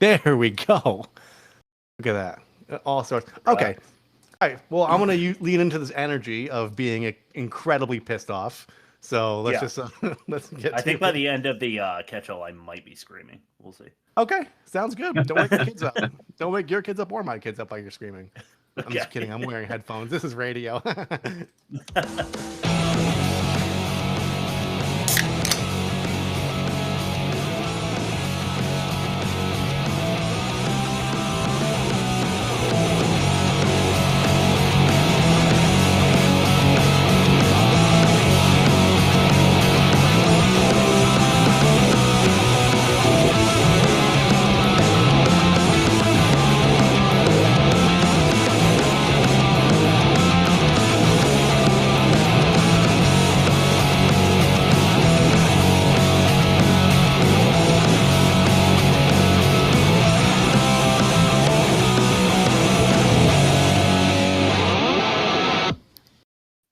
There we go. Look at that. All sorts. Okay. All right. Well, I'm going to lean into this energy of being incredibly pissed off. So let's just let's get. I think by the end of the catch-all, I might be screaming. We'll see. Okay, sounds good. Don't wake your kids up. Don't wake your kids up or my kids up while you're screaming. I'm just kidding. I'm wearing headphones. This is radio.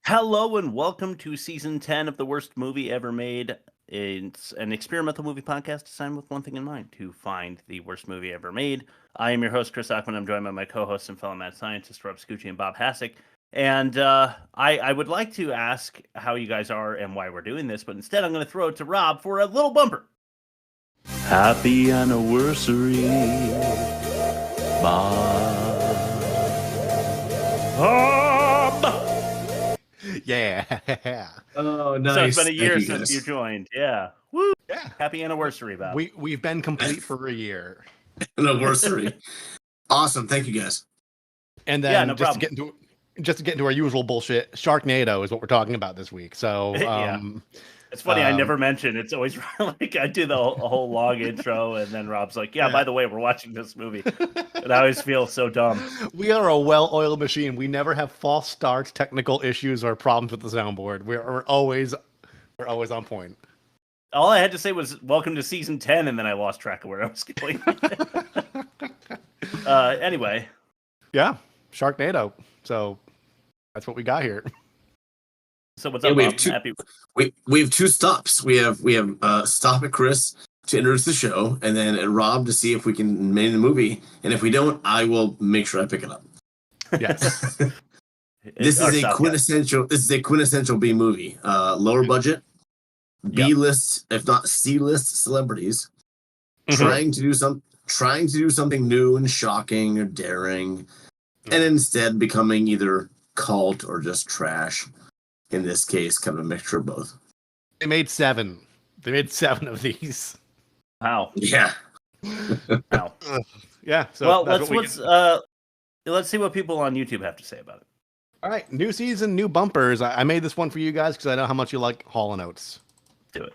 Hello and welcome to Season 10 of the Worst Movie Ever Made. It's an experimental movie podcast designed with one thing in mind, to find the worst movie ever made. I am your host, Chris Ackman. I'm joined by my co-hosts and fellow mad scientists, Rob Scucci and Bob Hasek. And I would like to ask how you guys are and why we're doing this, but instead I'm going to throw it to Rob for a little bumper. Happy anniversary, Bob. Yeah. Oh, nice. So it's been a year since you joined. Yeah. Woo. Yeah. Happy anniversary, Bob. We've been complete for a year. Anniversary. Awesome. Thank you, guys. And then just to get into our usual bullshit, Sharknado is what we're talking about this week. So it's funny, I never mention. It's always like I do the whole long intro, and then Rob's like, "Yeah, by the way, we're watching this movie," and I always feel so dumb. We are a well-oiled machine. We never have false starts, technical issues, or problems with the soundboard. We're always on point. All I had to say was "Welcome to Season 10," and then I lost track of where I was going. Anyway, yeah, Sharknado. So that's what we got here. So what's up? We have two stops. We have stop at Chris to introduce the show, and then at Rob to see if we can make the movie. And if we don't, I will make sure I pick it up. Yes. This is a quintessential B movie. Lower budget, B list, if not C list celebrities, trying to do something new and shocking or daring, and instead becoming either cult or just trash. In this case, kind of a mixture of both. They made 7. They made 7 of these. Wow. Yeah. Wow. Yeah. So let's see what people on YouTube have to say about it. All right, new season, new bumpers. I made this one for you guys because I know how much you like Hall & Oates. Do it.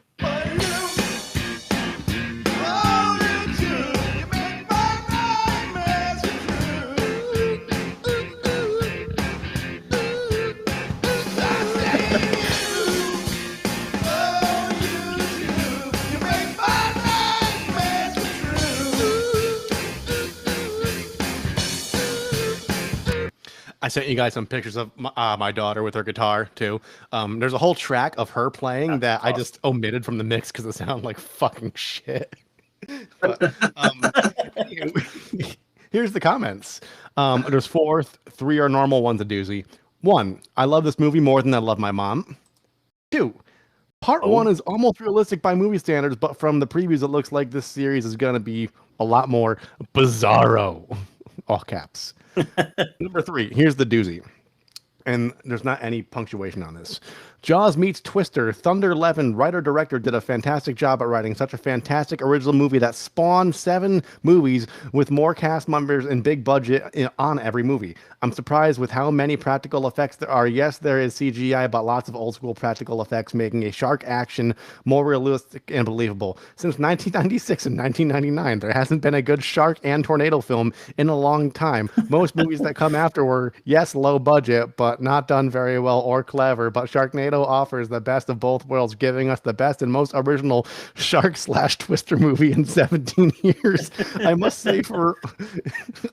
I sent you guys some pictures of my daughter with her guitar, too. There's a whole track of her playing that I just omitted from the mix because it sounded like fucking shit. But, here's the comments. There's 4. 3 are normal, 1's a doozy. 1, I love this movie more than I love my mom. 2, part 1 is almost realistic by movie standards, but from the previews, it looks like this series is going to be a lot more bizarro. All caps. Number 3, here's the doozy. And there's not any punctuation on this. Jaws meets Twister. Thunder Levin, writer-director, did a fantastic job at writing such a fantastic original movie that spawned 7 movies with more cast members and big budget on every movie. I'm surprised with how many practical effects there are. Yes, there is CGI, but lots of old-school practical effects making a shark action more realistic and believable. Since 1996 and 1999, there hasn't been a good shark and tornado film in a long time. Most movies that come after were, yes, low budget, but not done very well or clever. But Sharknado offers the best of both worlds, giving us the best and most original shark/twister movie in 17 years. I must say, for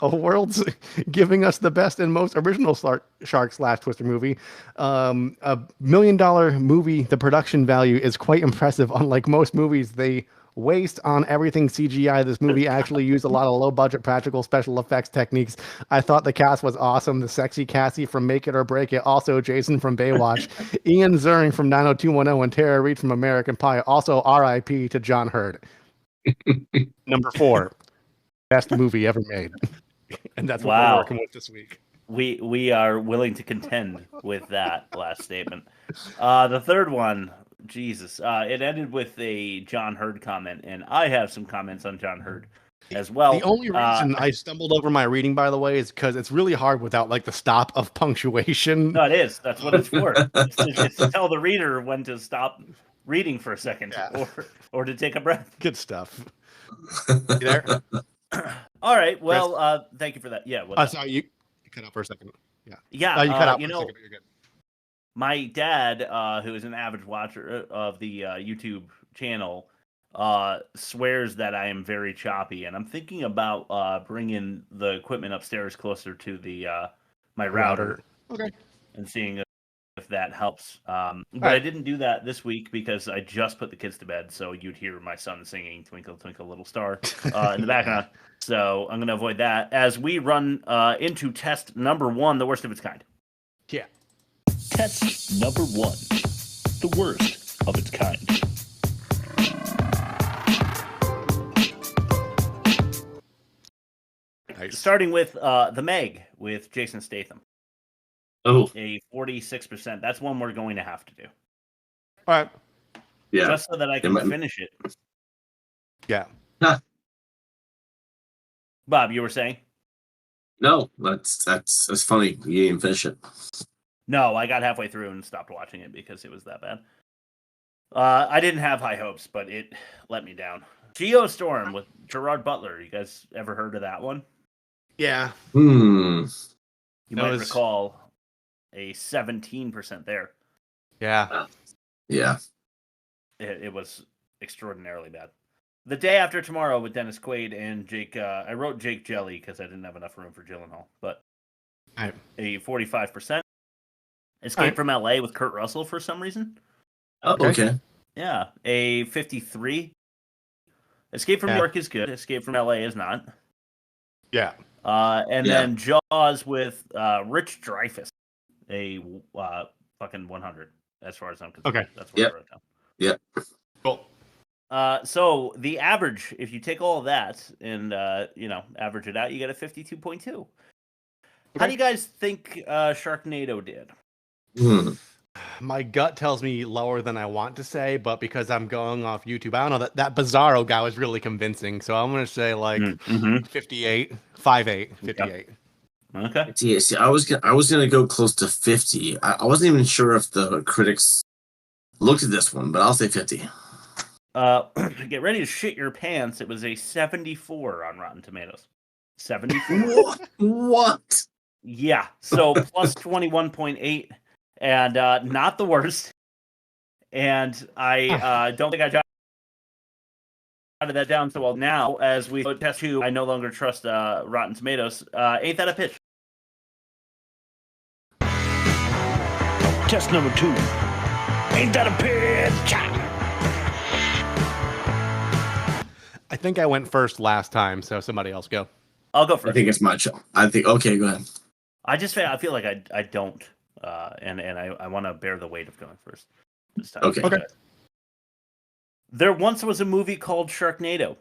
a world's giving us the best and most original shark/twister movie, a $1 million movie, the production value is quite impressive. Unlike most movies, they waste on everything CGI. This movie actually used a lot of low-budget practical special effects techniques. I thought the cast was awesome. The sexy Cassie from Make It or Break It, also Jason from Baywatch, Ian Ziering from 90210, and Tara Reid from American Pie. Also R.I.P. to John Hurt. Number 4, best movie ever made. And that's what we're working with this week. We are willing to contend with that last statement. The third one, Jesus, it ended with a John Hurd comment, and I have some comments on John Hurd as well. The only reason I stumbled over my reading, by the way, is because it's really hard without like the stop of punctuation. No, it is. That's what it's for. It's to tell the reader when to stop reading for a second, or to take a breath. Good stuff. You there? All right. Well, thank you for that. Yeah. Sorry, you cut out for a second. Yeah. Yeah. You cut out for a second, but you're good. My dad, who is an avid watcher of the YouTube channel, swears that I am very choppy, and I'm thinking about bringing the equipment upstairs closer to the my router, and seeing if that helps. But I didn't do that this week because I just put the kids to bed, so you'd hear my son singing "Twinkle Twinkle Little Star" in the background. So I'm going to avoid that as we run into test number 1, the worst of its kind. Yeah. Test number 1, the worst of its kind. Nice. Starting with the Meg with Jason Statham. Oh, a 46%. That's one we're going to have to do. All right. Yeah. Just so that I can finish it. Yeah. Huh. Bob, you were saying? No, that's funny. You didn't finish it. No, I got halfway through and stopped watching it because it was that bad. I didn't have high hopes, but it let me down. Geostorm with Gerard Butler. You guys ever heard of that one? Yeah. You might recall a 17% there. Yeah. Yeah. It was extraordinarily bad. The Day After Tomorrow with Dennis Quaid and Jake. I wrote Jake Jelly because I didn't have enough room for Gyllenhaal, but a 45%. Escape from LA with Kurt Russell for some reason. Oh, okay. Yeah, a 53. Escape from New York is good. Escape from LA is not. Yeah. And then Jaws with Rich Dreyfuss, a fucking 100 as far as I'm concerned. Okay. That's what I wrote down. Yep. Cool. So the average, if you take all of that and average it out, you get a 52.2. Okay. How do you guys think Sharknado did? My gut tells me lower than I want to say, but because I'm going off YouTube, I don't know, that Bizarro guy was really convincing. So I'm going to say 58, 58, 58. Okay. Yeah, see, I was gonna go close to 50. I wasn't even sure if the critics looked at this one, but I'll say 50. Get ready to shit your pants. It was a 74 on Rotten Tomatoes. 74. What? Yeah. So plus 21.8. And not the worst. And I don't think I jotted that down so well. Now, as we test 2, I no longer trust Rotten Tomatoes. Ain't that a pitch? Test number 2. Ain't that a pitch? I think I went first last time, so somebody else go. I'll go first. I think it's my show. Okay, go ahead. I feel like I don't. And I want to bear the weight of going first this time. Okay. There once was a movie called Sharknado,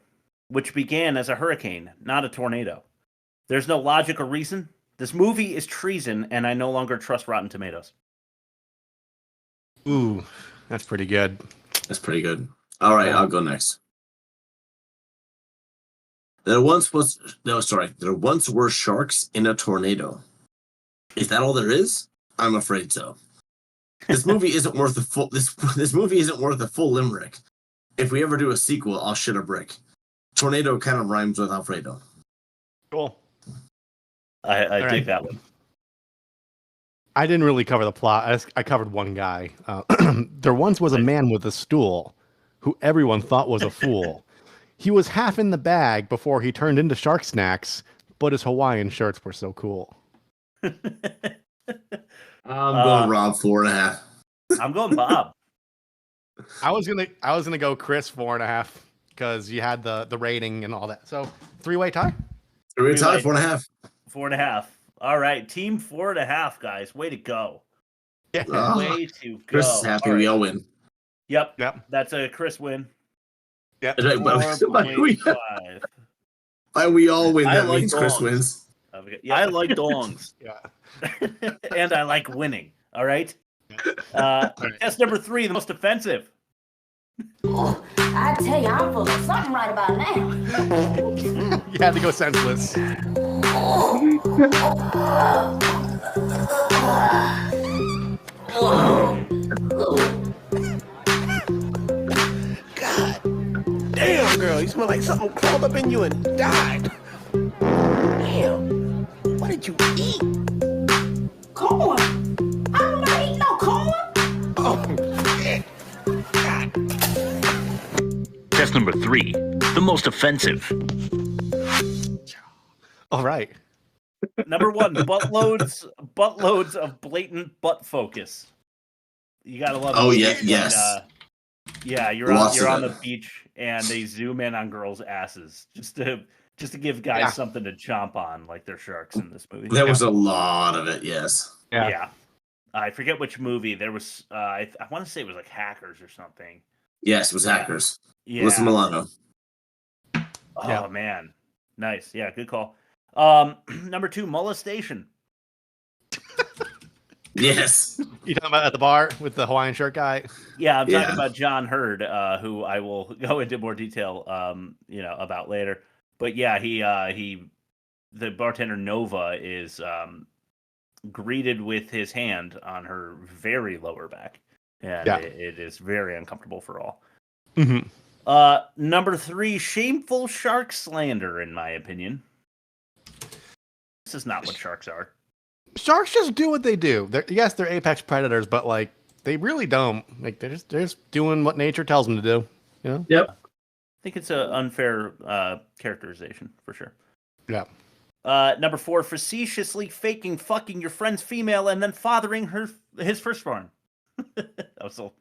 which began as a hurricane, not a tornado. There's no logic or reason. This movie is treason, and I no longer trust Rotten Tomatoes. Ooh, that's pretty good. That's pretty good. All right, I'll go next. There once were sharks in a tornado. Is that all there is? I'm afraid so. This movie isn't worth a full. This movie isn't worth a full limerick. If we ever do a sequel, I'll shit a brick. Tornado kind of rhymes with Alfredo. Cool. I dig that one. I didn't really cover the plot. I covered one guy. There once was a man with a stool who everyone thought was a fool. He was half in the bag before he turned into shark snacks, but his Hawaiian shirts were so cool. I'm going Rob 4.5. I'm going Bob. I was gonna go Chris 4.5. because you had the rating and all that. So 3-way tie. 3-way tie, 4.5. 4.5. All right, team 4.5, guys. Way to go. Yeah. Way to go. Chris is happy. All right. We all win. Yep. That's a Chris win. Yep. 4.5. By we all win, that means Chris wins. Yeah, I like dongs. Yeah. And I like winning. All right. Test number 3, the most offensive. Oh, I tell you, I'm full of something right about now. You had to go senseless. God damn, girl, you smell like something crawled up in you and died. Damn, what did you eat? Corn. I'm not eating no corn. Oh, shit. God. Test number 3, the most offensive. All right. Number 1, buttloads of blatant butt focus. You gotta love. Oh yeah, yes. Yeah, you're on the beach and they zoom in on girls' asses just to give guys something to chomp on, like they're sharks in this movie. There was a lot of it. Yes. Yeah. I forget which movie. There was. I want to say it was like Hackers or something. Yes, it was Hackers. Yeah. Alyssa Milano. Oh man, nice. Yeah, good call. Number 2, molestation. Yes. You talking about at the bar with the Hawaiian shirt guy? Yeah, I'm talking about John Hurd, who I will go into more detail, about later. But yeah, the bartender Nova is greeted with his hand on her very lower back, and it is very uncomfortable for all. Mm-hmm. Number 3, shameful shark slander, in my opinion. This is not what sharks are. Sharks just do what they do. They're apex predators, but like they really don't. Like they're just doing what nature tells them to do. You know? Yep. I think it's an unfair characterization for sure. Yeah. Number 4, facetiously faking fucking your friend's female and then fathering his firstborn. that was a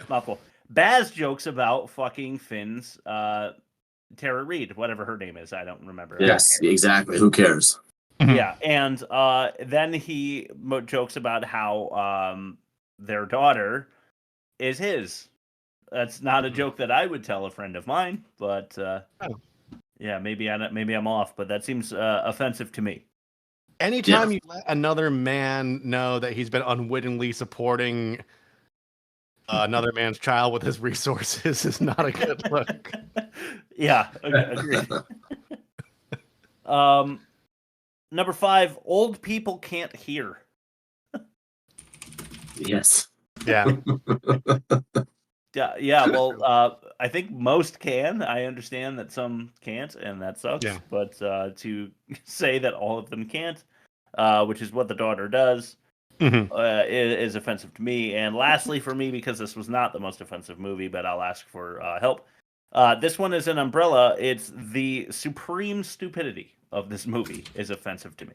mouthful. Baz jokes about fucking Finn's Tara Reid, whatever her name is. I don't remember. Yes, exactly. Who cares? Yeah, and then he jokes about how their daughter is his. That's not a joke that I would tell a friend of mine, but yeah, maybe I'm off, but that seems offensive to me. Anytime you let another man know that he's been unwittingly supporting another man's child with his resources is not a good look. Yeah, agreed. Number 5, old people can't hear. Yes. Yeah. Yeah. Well, I think most can. I understand that some can't, and that sucks. Yeah. But to say that all of them can't, which is what the daughter does, is offensive to me. And lastly, for me, because this was not the most offensive movie, but I'll ask for help. This one is an umbrella. It's the supreme stupidity of this movie is offensive to me.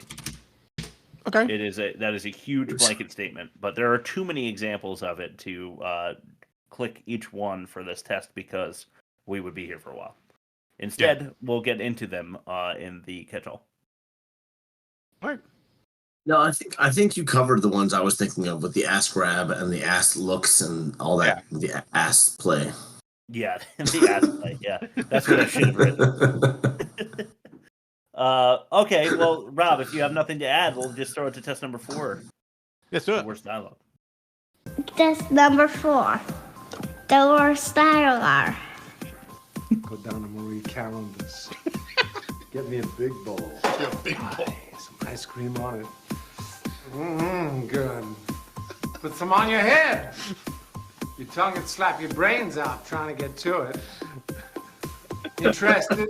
Okay. That is a huge blanket statement, but there are too many examples of it to click each one for this test because we would be here for a while. Instead, we'll get into them in the catch-all. All right. No, I think you covered the ones I was thinking of with the ass grab and the ass looks and all that. Yeah. The ass play. Yeah, the ass play. Yeah, that's what I should have written. Okay, well, Rob, if you have nothing to add, we'll just throw it to test number 4. Let's do it. The worst dialogue. Test number 4. The worst dialogue. Go down to Marie Callender's. Get me a big bowl. A big bowl. Some ice cream on it. Good. Put some on your head. Your tongue would slap your brains out trying to get to it. Interested?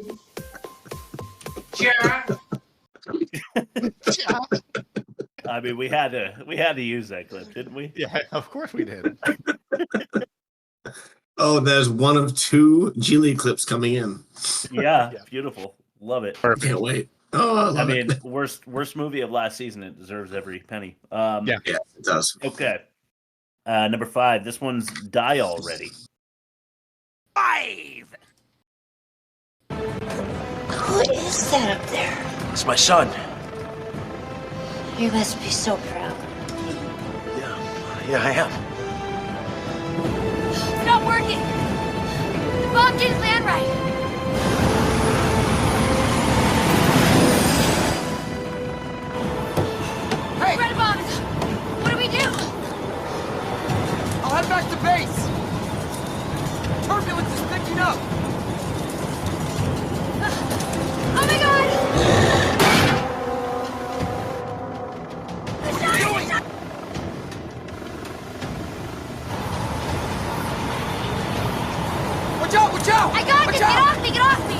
Yeah. I mean, we had to use that clip, didn't we? Yeah, of course we did. Oh, there's one of 2 Geely clips coming in. Yeah, beautiful. Love it. Perfect. Can't wait. Oh, I mean, worst movie of last season. It deserves every penny. Yeah, it does. Okay. Number 5. This one's Die Already. 5, What is that up there? It's my son. You must be so proud. Yeah, I am. It's not working. The bomb didn't land right. Hey! Red bombs! What do we do? I'll head back to base. Turbulence is picking up. Oh my god! Watch out! Watch out! I got this! Get off me! Get off me!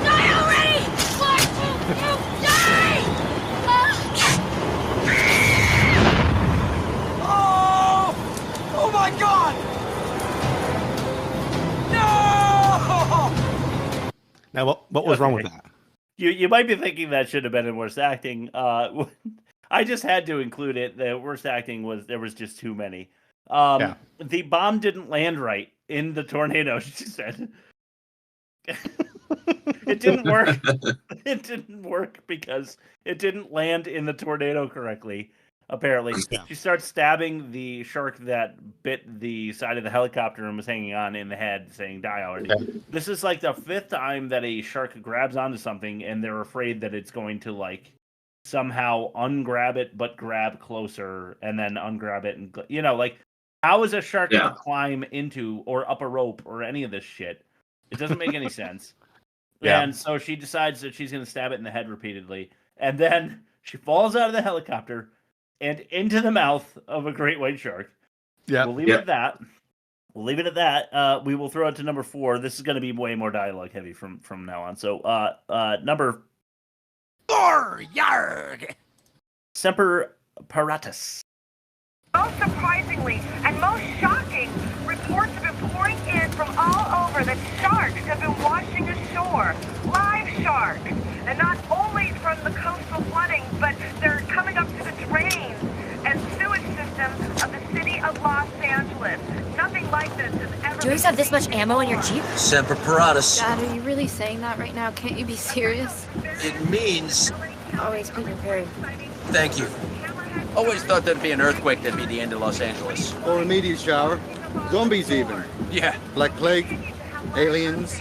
Die already! Die! Oh my god! No! Now, what was wrong with that? You might be thinking that should have been in worst acting. I just had to include it. The worst acting was there was just too many. The bomb didn't land right in the tornado, she said. It didn't work. It didn't work because it didn't land in the tornado correctly, apparently. Yeah. She starts stabbing the shark that bit the side of the helicopter and was hanging on in the head, saying, die already. Okay. This is like the 5th time that a shark grabs onto something and they're afraid that it's going to, like, somehow ungrab it but grab closer and then ungrab it. And, you know, like, how is a shark going to climb into or up a rope or any of this shit? It doesn't make any sense. Yeah. And so she decides that she's going to stab it in the head repeatedly. And then she falls out of the helicopter and into the mouth of a great white shark. Yeah. We'll leave it at that. We'll leave it at that. We will throw it to number 4. This is going to be way more dialogue heavy from now on. So number 4, Yarg! Semper Paratus. Most surprisingly and most shocking, reports have been pouring in from all over that sharks have been washing ashore. Live sharks. And not only from the coastal flooding, but they're coming up to the drains and sewage system of the city of Los Angeles. Nothing like this has ever Do you always have this much ammo in your Jeep? Semper Paratus. Dad, are you really saying that right now? Can't you be serious? It means Always be prepared. thank you. Always thought there'd be an earthquake that'd be the end of Los Angeles. Or a meteor shower. Zombies even. Yeah. Black plague. Aliens.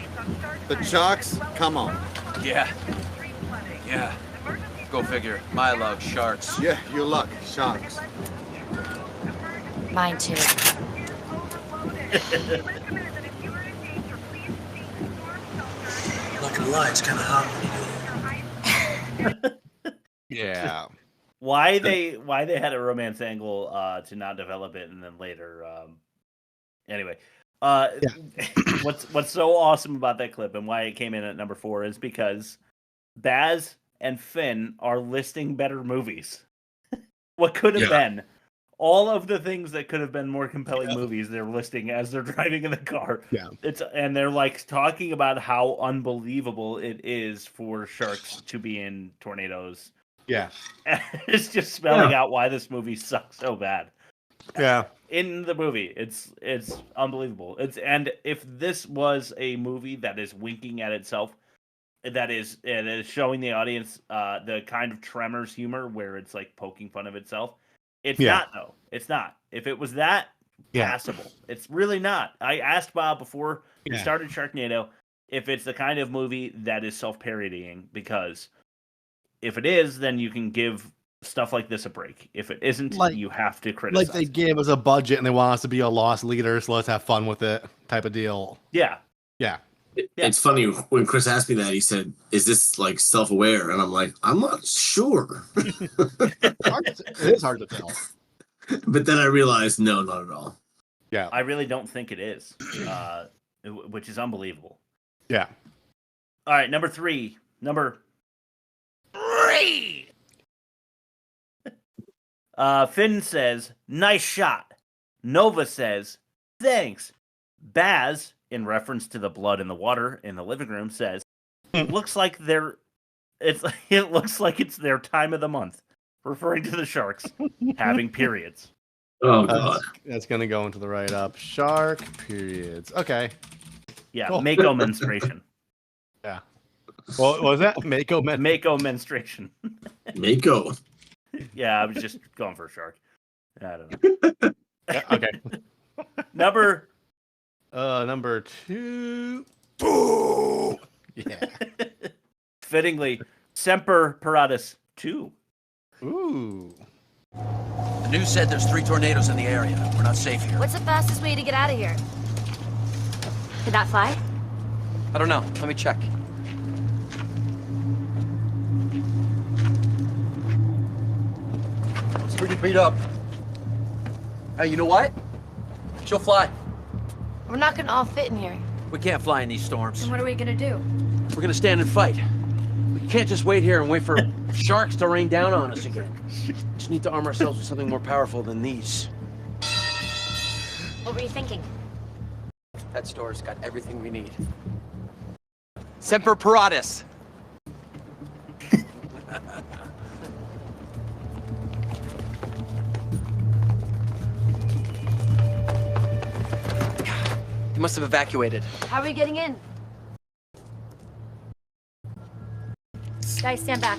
The sharks. Come on. Yeah. Yeah. Go figure. My luck, sharks. Yeah, your luck. Sharks. Mine too. Not gonna lie, it's kind of hot when you do it. Yeah. Why they had a romance angle to not develop it and then later anyway. What's so awesome about that clip and why it came in at number 4 is because Baz and Finn are listing better movies. What could have been all of the things that could have been more compelling movies they're listing as they're driving in the car. Yeah. And they're like talking about how unbelievable it is for sharks to be in tornadoes. Yeah. It's just spelling out why this movie sucks so bad. Yeah. In the movie, it's unbelievable. And if this was a movie that is winking at itself, that is showing the audience the kind of Tremors humor where it's like poking fun of itself. It's not though. It's not. If it was that, passable. It's really not. I asked Bob before we started Sharknado if it's the kind of movie that is self-parodying, because if it is, then you can give stuff like this a break. If it isn't, you have to criticize. Like they gave us a budget and they want us to be a lost leader, so let's have fun with it type of deal. Yeah. Yeah. It's funny, when Chris asked me that, he said, is this like self-aware? And I'm like, I'm not sure. It is hard to tell. But then I realized, no, not at all. Yeah. I really don't think it is, which is unbelievable. Yeah. All right, number 3. Finn says, nice shot. Nova says, thanks. Baz, in reference to the blood in the water in the living room, says, it looks like it's their time of the month, referring to the sharks having periods. Oh, God. That's going to go into the write-up. Shark periods. Okay. Yeah, Mako Menstruation. Yeah. Well, what was that? Mako Menstruation. Mako. Yeah, I was just going for a shark. I don't know. Yeah, okay. Number 2. Boo! Yeah. Fittingly, Semper Paratus 2. Ooh. The news said there's 3 tornadoes in the area. We're not safe here. What's the fastest way to get out of here? Could that fly? I don't know. Let me check. It's pretty beat up. Hey, you know what? She'll fly. We're not gonna all fit in here. We can't fly in these storms. Then what are we gonna do? We're gonna stand and fight. We can't just wait here and wait for sharks to rain down on us again. Just need to arm ourselves with something more powerful than these. What were you thinking? That store's got everything we need. Semper Paratus. They must have evacuated. How are we getting in? Guys, stand back.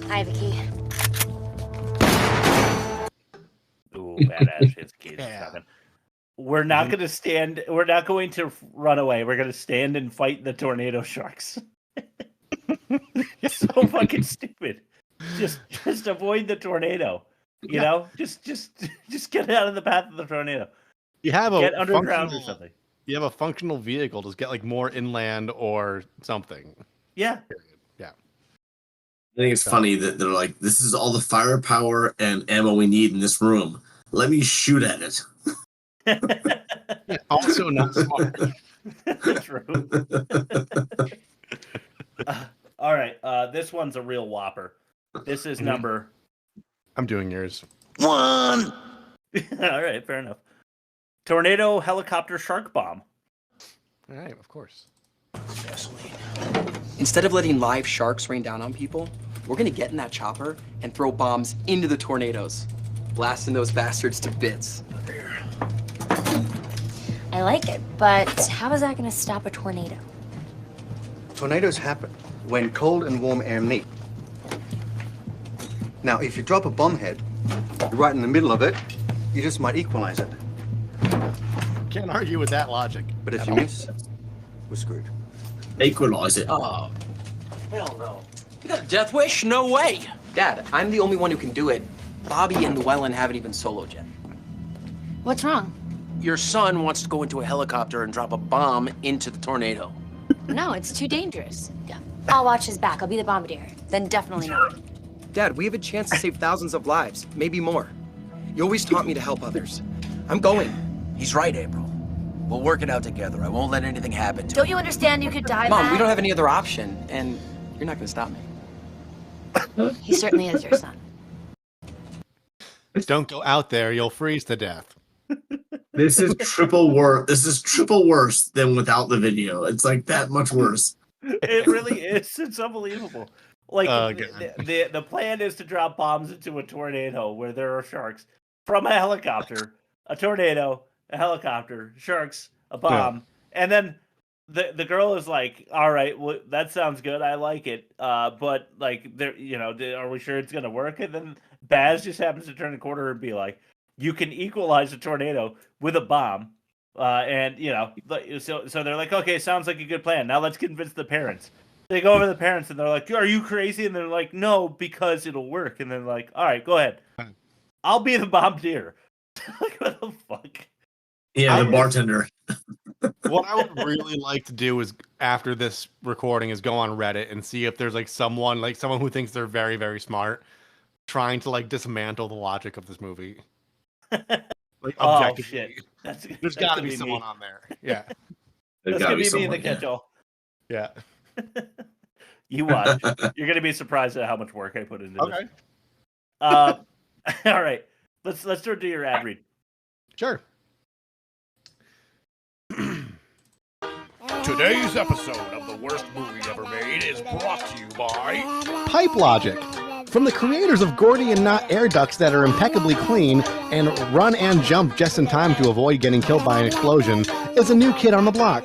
I have a key. Ooh, badass. It's key. We're not going to stand. We're not going to run away. We're going to stand and fight the tornado sharks. So fucking stupid. Just avoid the tornado. You know, just get out of the path of the tornado. You have get underground or something. You have a functional vehicle. Just get like more inland or something. Yeah. Yeah. I think it's funny that they're like, this is all the firepower and ammo we need in this room. Let me shoot at it. Yeah, also not smart. True. All right. This one's a real whopper. This is number... I'm doing yours. 1! All right, fair enough. Tornado helicopter shark bomb. All right, of course. Gasoline. Instead of letting live sharks rain down on people, we're gonna get in that chopper and throw bombs into the tornadoes, blasting those bastards to bits. I like it, but how is that gonna stop a tornado? Tornadoes happen when cold and warm air meet. Now, if you drop a bomb head right in the middle of it, you just might equalize it. Can't argue with that logic. But if you miss, we're screwed. Equalize it. Oh, hell no. You got a death wish? No way. Dad, I'm the only one who can do it. Bobby and Llewellyn haven't even soloed yet. What's wrong? Your son wants to go into a helicopter and drop a bomb into the tornado. No, it's too dangerous. I'll watch his back. I'll be the bombardier. Then definitely not. Dad, we have a chance to save thousands of lives, maybe more. You always taught me to help others. I'm going. He's right, April. We'll work it out together. I won't let anything happen to Don't you understand you could die, Mom, Matt? we don't have any other option, and you're not gonna stop me. He certainly is your son. Don't go out there, you'll freeze to death. This is triple worse. This is triple worse than without the video. It's like that much worse. It really is. It's unbelievable. Like the plan is to drop bombs into a tornado where there are sharks from a helicopter, a tornado, a helicopter, sharks, a bomb, and then the girl is like, "All right, well, that sounds good. I like it, but like, there, are we sure it's gonna work?" And then Baz just happens to turn the corner and be like, "You can equalize a tornado with a bomb." And so they're like, "Okay, sounds like a good plan. Now let's convince the parents." They go over to the parents and they're like, "Are you crazy?" And they're like, "No, because it'll work." And they're like, "All right, go ahead. I'll be the bombardier." Like, what the fuck? Yeah, the bartender. What I would really like to do is, after this recording, is go on Reddit and see if there's like someone who thinks they're very, very smart, trying to like dismantle the logic of this movie. Like, oh shit! There's got to be someone on there. Yeah, that's gonna be me in the catch-all. Yeah. You watch. You're gonna be surprised at how much work I put into this. Okay. All right. Let's do your ad read. Sure. Today's episode of The Worst Movie Ever Made is brought to you by Pipe Logic. From the creators of Gordian Knot air ducts that are impeccably clean and run and jump just in time to avoid getting killed by an explosion, is a new kid on the block.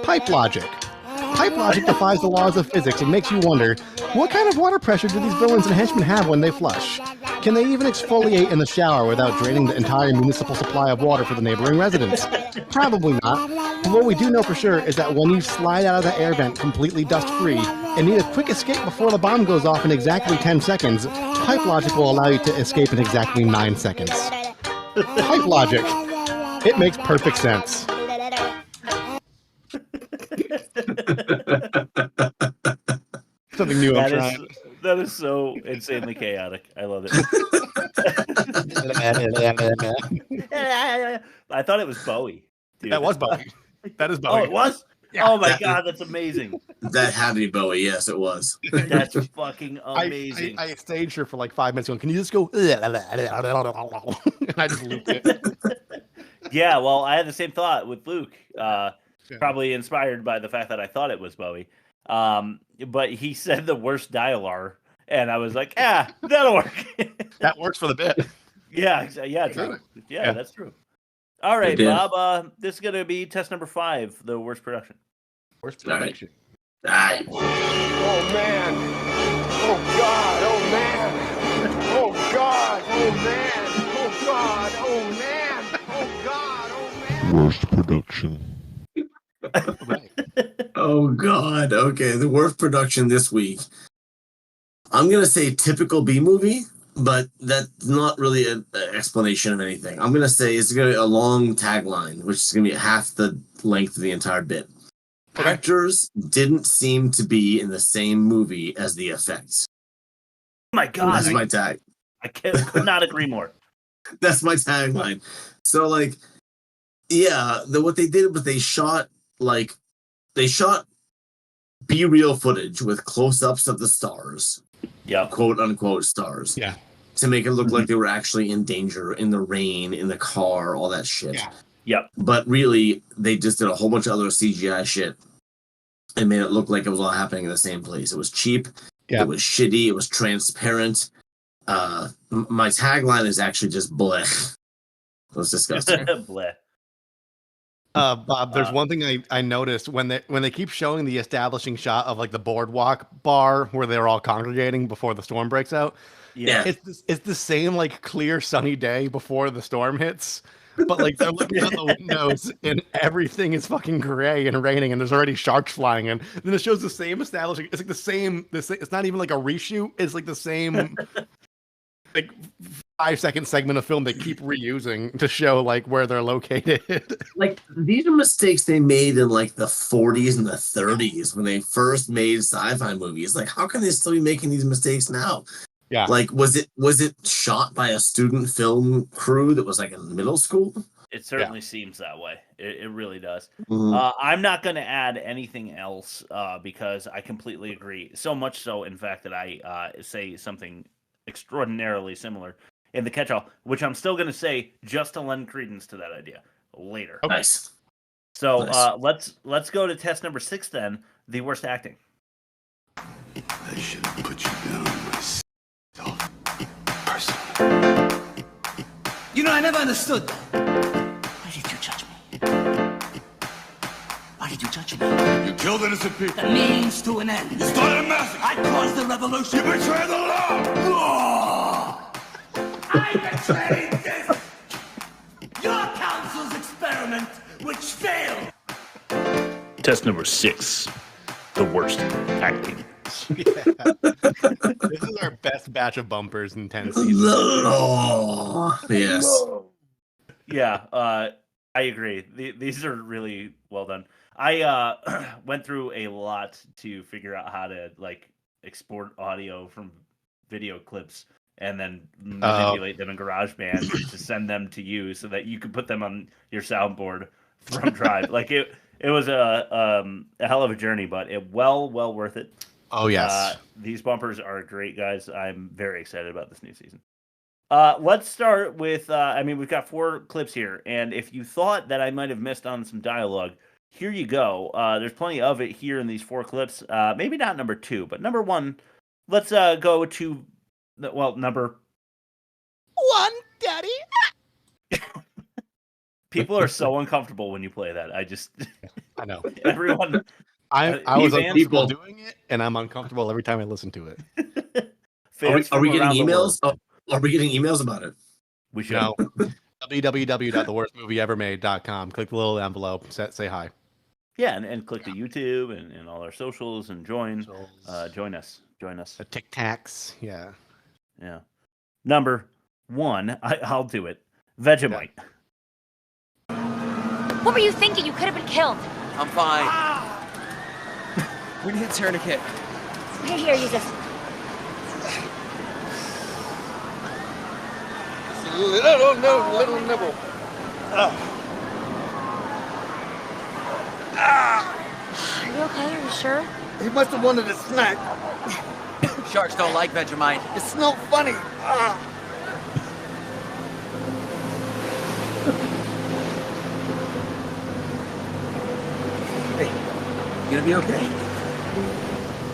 Pipe logic. Pipe logic defies the laws of physics and makes you wonder, what kind of water pressure do these villains and henchmen have when they flush? Can they even exfoliate in the shower without draining the entire municipal supply of water for the neighboring residents? Probably not. But what we do know for sure is that when you slide out of the air vent completely dust-free and need a quick escape before the bomb goes off in exactly 10 seconds, pipe logic will allow you to escape in exactly 9 seconds. Pipe logic. It makes perfect sense. Something new I'm trying. That is so insanely chaotic. I love it. I thought it was Bowie. Dude. That was Bowie. That is Bowie. Oh, it was? Yeah. Oh my God, that's amazing. That had to be Bowie. Yes, it was. That's fucking amazing. I staged her for like 5 minutes going, can you just go? And I just looped it. Yeah, well, I had the same thought with Luke. Probably inspired by the fact that I thought it was Bowie. But he said the worst dialogue, and I was like, that'll work. That works for the bit. Yeah, true. Yeah, that's true. All right, Bob, this is going to be test number 5, the worst production. Worst production. Right. Oh, man. Oh, God. Oh, man. Oh, God. Oh, man. Oh, God. Oh, man. Oh, God. Oh, man. Worst production. Oh God. Okay, the worst production this week. I'm gonna say typical B movie, but that's not really an explanation of anything. I'm gonna say it's gonna be a long tagline, which is gonna be half the length of the entire bit. Okay. Actors didn't seem to be in the same movie as the effects. Oh my God. That's my tag. I could not agree more. That's my tagline. So like, yeah, what they did was they shot B-reel footage with close-ups of the stars. Yeah. Quote unquote stars. Yeah. To make it look like they were actually in danger, in the rain, in the car, all that shit. Yeah. Yep. But really, they just did a whole bunch of other CGI shit and made it look like it was all happening in the same place. It was cheap. Yeah. It was shitty. It was transparent. My tagline is actually just Blegh. It was disgusting. Blegh. Bob, there's one thing I noticed when they keep showing the establishing shot of like the boardwalk bar where they're all congregating before the storm breaks out. Yeah, it's the same like clear sunny day before the storm hits, but like they're looking out the windows and everything is fucking gray and raining and there's already sharks flying in. And then it shows the same establishing. It's like the same. It's not even like a reshoot. It's like the same. Like 5-second segment of film they keep reusing to show like where they're located. Like these are mistakes they made in like the 40s and the 30s when they first made sci-fi movies. Like how can they still be making these mistakes now? Yeah. Like was it shot by a student film crew that was like in middle school? It certainly seems that way. It really does. Mm-hmm. I'm not going to add anything else because I completely agree. So much so, in fact, that I say something extraordinarily similar in the catch-all, which I'm still going to say just to lend credence to that idea later. Okay. Nice. So let's go to test number 6 then, the worst acting. I should have put you down myself personally. You know, I never understood that. Why did you judge me? Why did you judge me? You killed innocent people. The means to an end. You started a massacre. I caused the revolution. You betrayed the law. I betrayed this. Your council's experiment, which failed. Test number 6, the worst acting. This is our best batch of bumpers in 10 seasons. Oh, yes. Yeah, I agree. These are really well done. I went through a lot to figure out how to like export audio from video clips and then manipulate them in GarageBand to send them to you so that you could put them on your soundboard from Drive. Like it was a hell of a journey, but it well worth it. Oh yes, these bumpers are great, guys. I'm very excited about this new season. Let's start with. We've got 4 clips here, and if you thought that I might have missed on some dialogue, here you go. There's plenty of it here in these 4 clips. Maybe not number 2, but number 1. Let's go to number 1, Daddy. People are so uncomfortable when you play that. I know. Everyone. I was uncomfortable doing it, and I'm uncomfortable every time I listen to it. Are we getting emails? Are we getting emails about it? We should. No. www.theworstmovieevermade.com. Click the little envelope. Say hi. Yeah, and click the YouTube and all our socials and join us. Join us. The Tic Tacs. Yeah. Yeah. Number 1. I'll do it. Vegemite. What were you thinking? You could have been killed. I'm fine. We need a tourniquet. Here, use this. Little nibble. Are you okay? Are you sure? He must have wanted a snack. Sharks don't like Vegemite. It's no funny. Hey, you gonna be okay?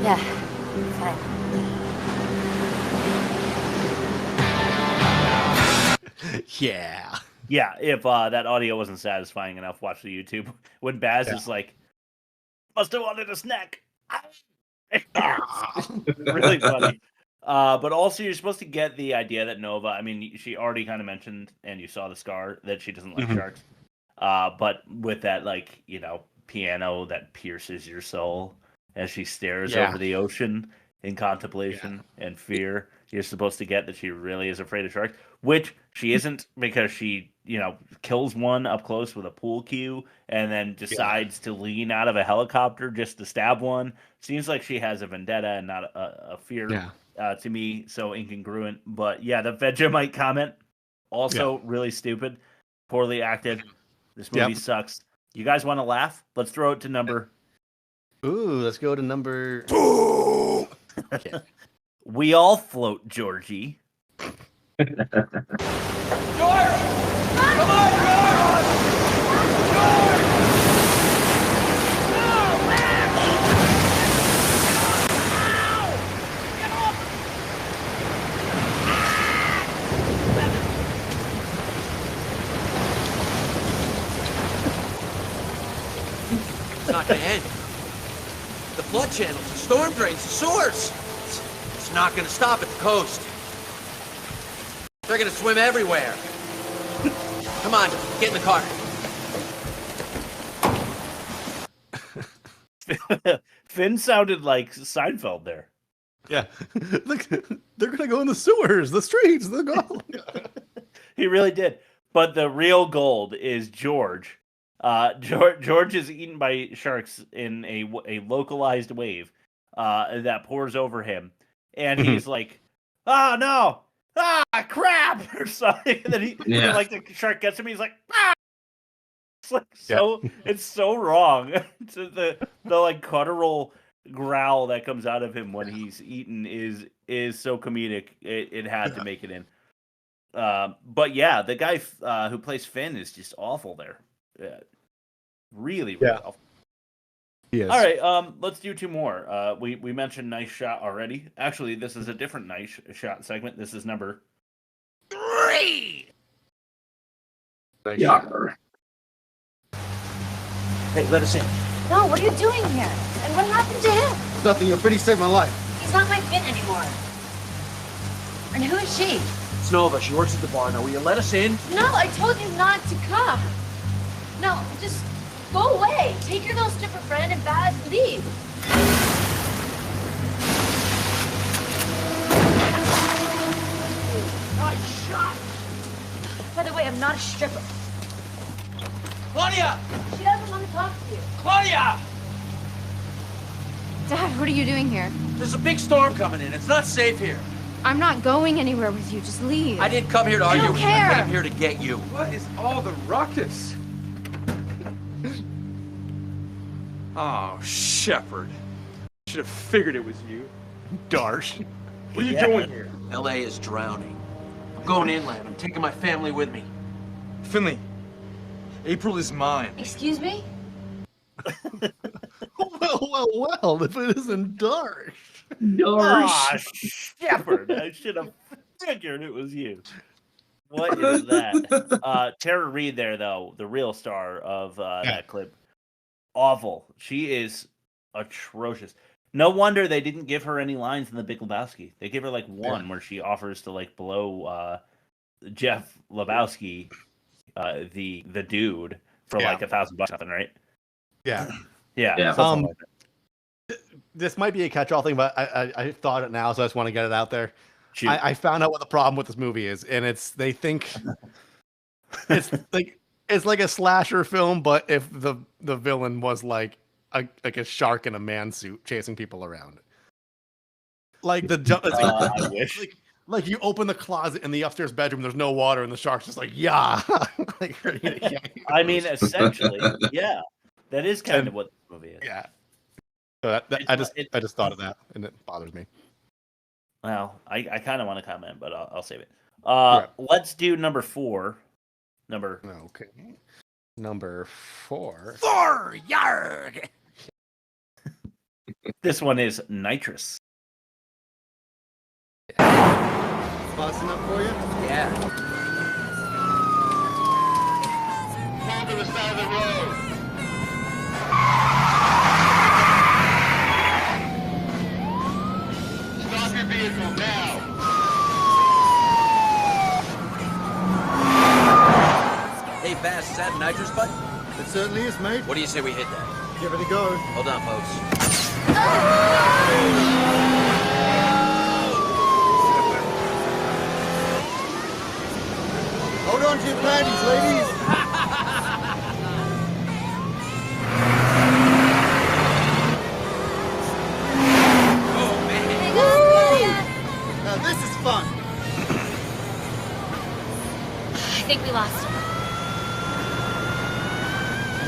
Yeah, fine. Yeah. Yeah, if that audio wasn't satisfying enough, watch the YouTube. When Baz is like, must have wanted a snack. Really funny. But also, you're supposed to get the idea that Nova, I mean, she already kind of mentioned, and you saw the scar, that she doesn't like sharks. But with that, like, you know, piano that pierces your soul as she stares over the ocean in contemplation and fear, you're supposed to get that she really is afraid of sharks, which she isn't, because she, you know, kills one up close with a pool cue and then decides to lean out of a helicopter just to stab one. Seems like she has a vendetta and not a fear to me, so incongruent. But yeah, the Vegemite comment, also really stupid, poorly acted. This movie sucks. You guys want to laugh? Let's throw it to number... Ooh, let's go to number 2. Okay. We all float, Georgie. George! Come on, George! George! No, man! Ow! Get off! It's not gonna end. The flood channels, the storm drains, the sewers. It's not gonna stop at the coast. They're gonna swim everywhere. Come on, get in the car. Finn sounded like Seinfeld there. Yeah. Look, they're gonna go in the sewers, the streets, the gold. He really did. But the real gold is George. George is eaten by sharks in a localized wave that pours over him, and he's like, "Oh no! Ah, crap!" or something. And then like the shark gets him. He's like, "Ah!" It's like it's so wrong. the like guttural growl that comes out of him when he's eaten is so comedic. It had to make it in. But yeah, the guy who plays Finn is just awful there. Really awful. He is. All right, let's do 2 more. We mentioned nice shot already. Actually, this is a different nice shot segment. This is number 3. Nice shot. Hey, let us in. No, what are you doing here? And what happened to him? Nothing. You're pretty saved my life. He's not my Finn anymore. And who is she? It's Nova. She works at the bar now. Will you let us in? No, I told you not to come. No, just go away. Take your little stripper friend and Baz and leave. Nice shot! By the way, I'm not a stripper. Claudia! She doesn't want to talk to you. Claudia! Dad, what are you doing here? There's a big storm coming in. It's not safe here. I'm not going anywhere with you. Just leave. I didn't come here to argue with you. care. I came here to get you. What is all the ruckus? Oh, Shepard. Should have figured it was you. Darsh. What are you doing here? L.A. is drowning. I'm going inland. I'm taking my family with me. Finley, April is mine. Excuse me? Well, if it isn't Darsh. Ah, Shepard. I should have figured it was you. What is that? Tara Reid there, though, the real star of that clip. Awful. She is atrocious. No wonder they didn't give her any lines in The Big Lebowski. They gave her like one where she offers to like blow Jeff Lebowski, the dude, for like $1,000 something, right? Yeah. Yeah. Like this might be a catch-all thing, but I thought it now, so I just want to get it out there. I found out what the problem with this movie is, and they think it's like a slasher film, but if the villain was like a shark in a man suit chasing people around. Like I wish. Like you open the closet in the upstairs bedroom, there's no water, and the shark's just like, yeah. Like, I mean, essentially, yeah. That is kind of what this movie is. Yeah. So I just thought of that, and it bothers me. Well, I kind of want to comment, but I'll save it. Let's do number 4. Okay. Number 4. 4 yard. This one is Nitrous. Fast enough for you? Yeah. Pull to the side of the road. Stop your vehicle now. Hey, Bass, is that a nitrous button? It certainly is, mate. What do you say we hit that? Give it a go. Hold on, folks. Hold on to your panties, ladies. Oh, man. Woo! Now this is fun. I think we lost him.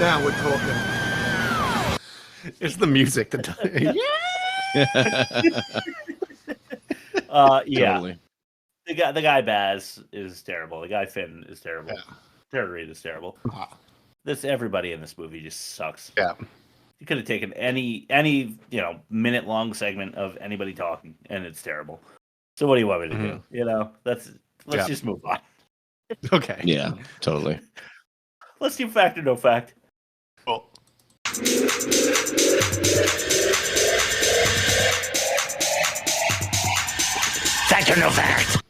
Now we're talking. It's the music that does it. Yeah. Totally. The guy Baz is terrible. The guy Finn is terrible. Yeah. Tara Reid is terrible. Everybody in this movie just sucks. Yeah. You could have taken any minute long segment of anybody talking, and it's terrible. So what do you want me to do? Let's just move on. Okay. Yeah, totally. Let's do fact or no fact. Cool. Fact or no fact?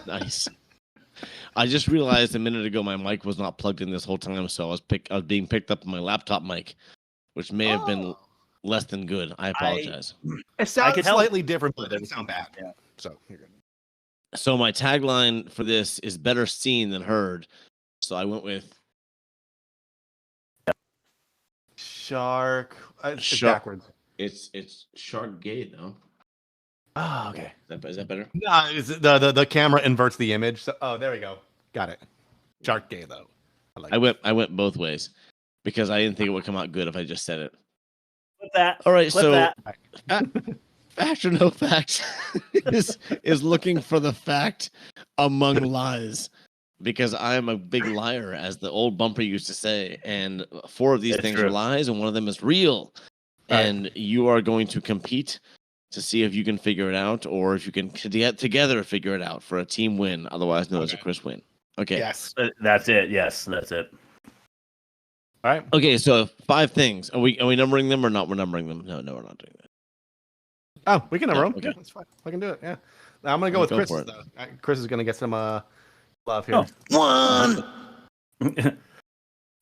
Nice. I just realized a minute ago my mic was not plugged in this whole time, so I was being picked up on my laptop mic, which may have been less than good. I apologize. It sounds slightly different, but it doesn't sound bad. Yeah. So you're good. So my tagline for this is better seen than heard. So I went with Shark. It's backwards. It's Shark Gay though. Oh, okay. Is that better? No, the camera inverts the image. So, there we go. Got it. Shark Gay though. I went both ways because I didn't think it would come out good if I just said it. Flip that. All right, Flip so that. fact or no fact is looking for the fact among lies because I am a big liar, as the old Bumper used to say, and 4 of these things are lies and one of them is real. And you are going to compete to see if you can figure it out, or if you can get together figure it out for a team win, otherwise known as a Chris win. Okay. Yes. That's it. Yes, that's it. All right. Okay, so 5 things. Are we numbering them or not? We're numbering them. No, we're not doing that. Oh, we can number them. Okay. Yeah, that's fine. I can do it. Yeah. Now, I'm gonna go with Chris though. Chris is gonna get some love here. 1. Okay,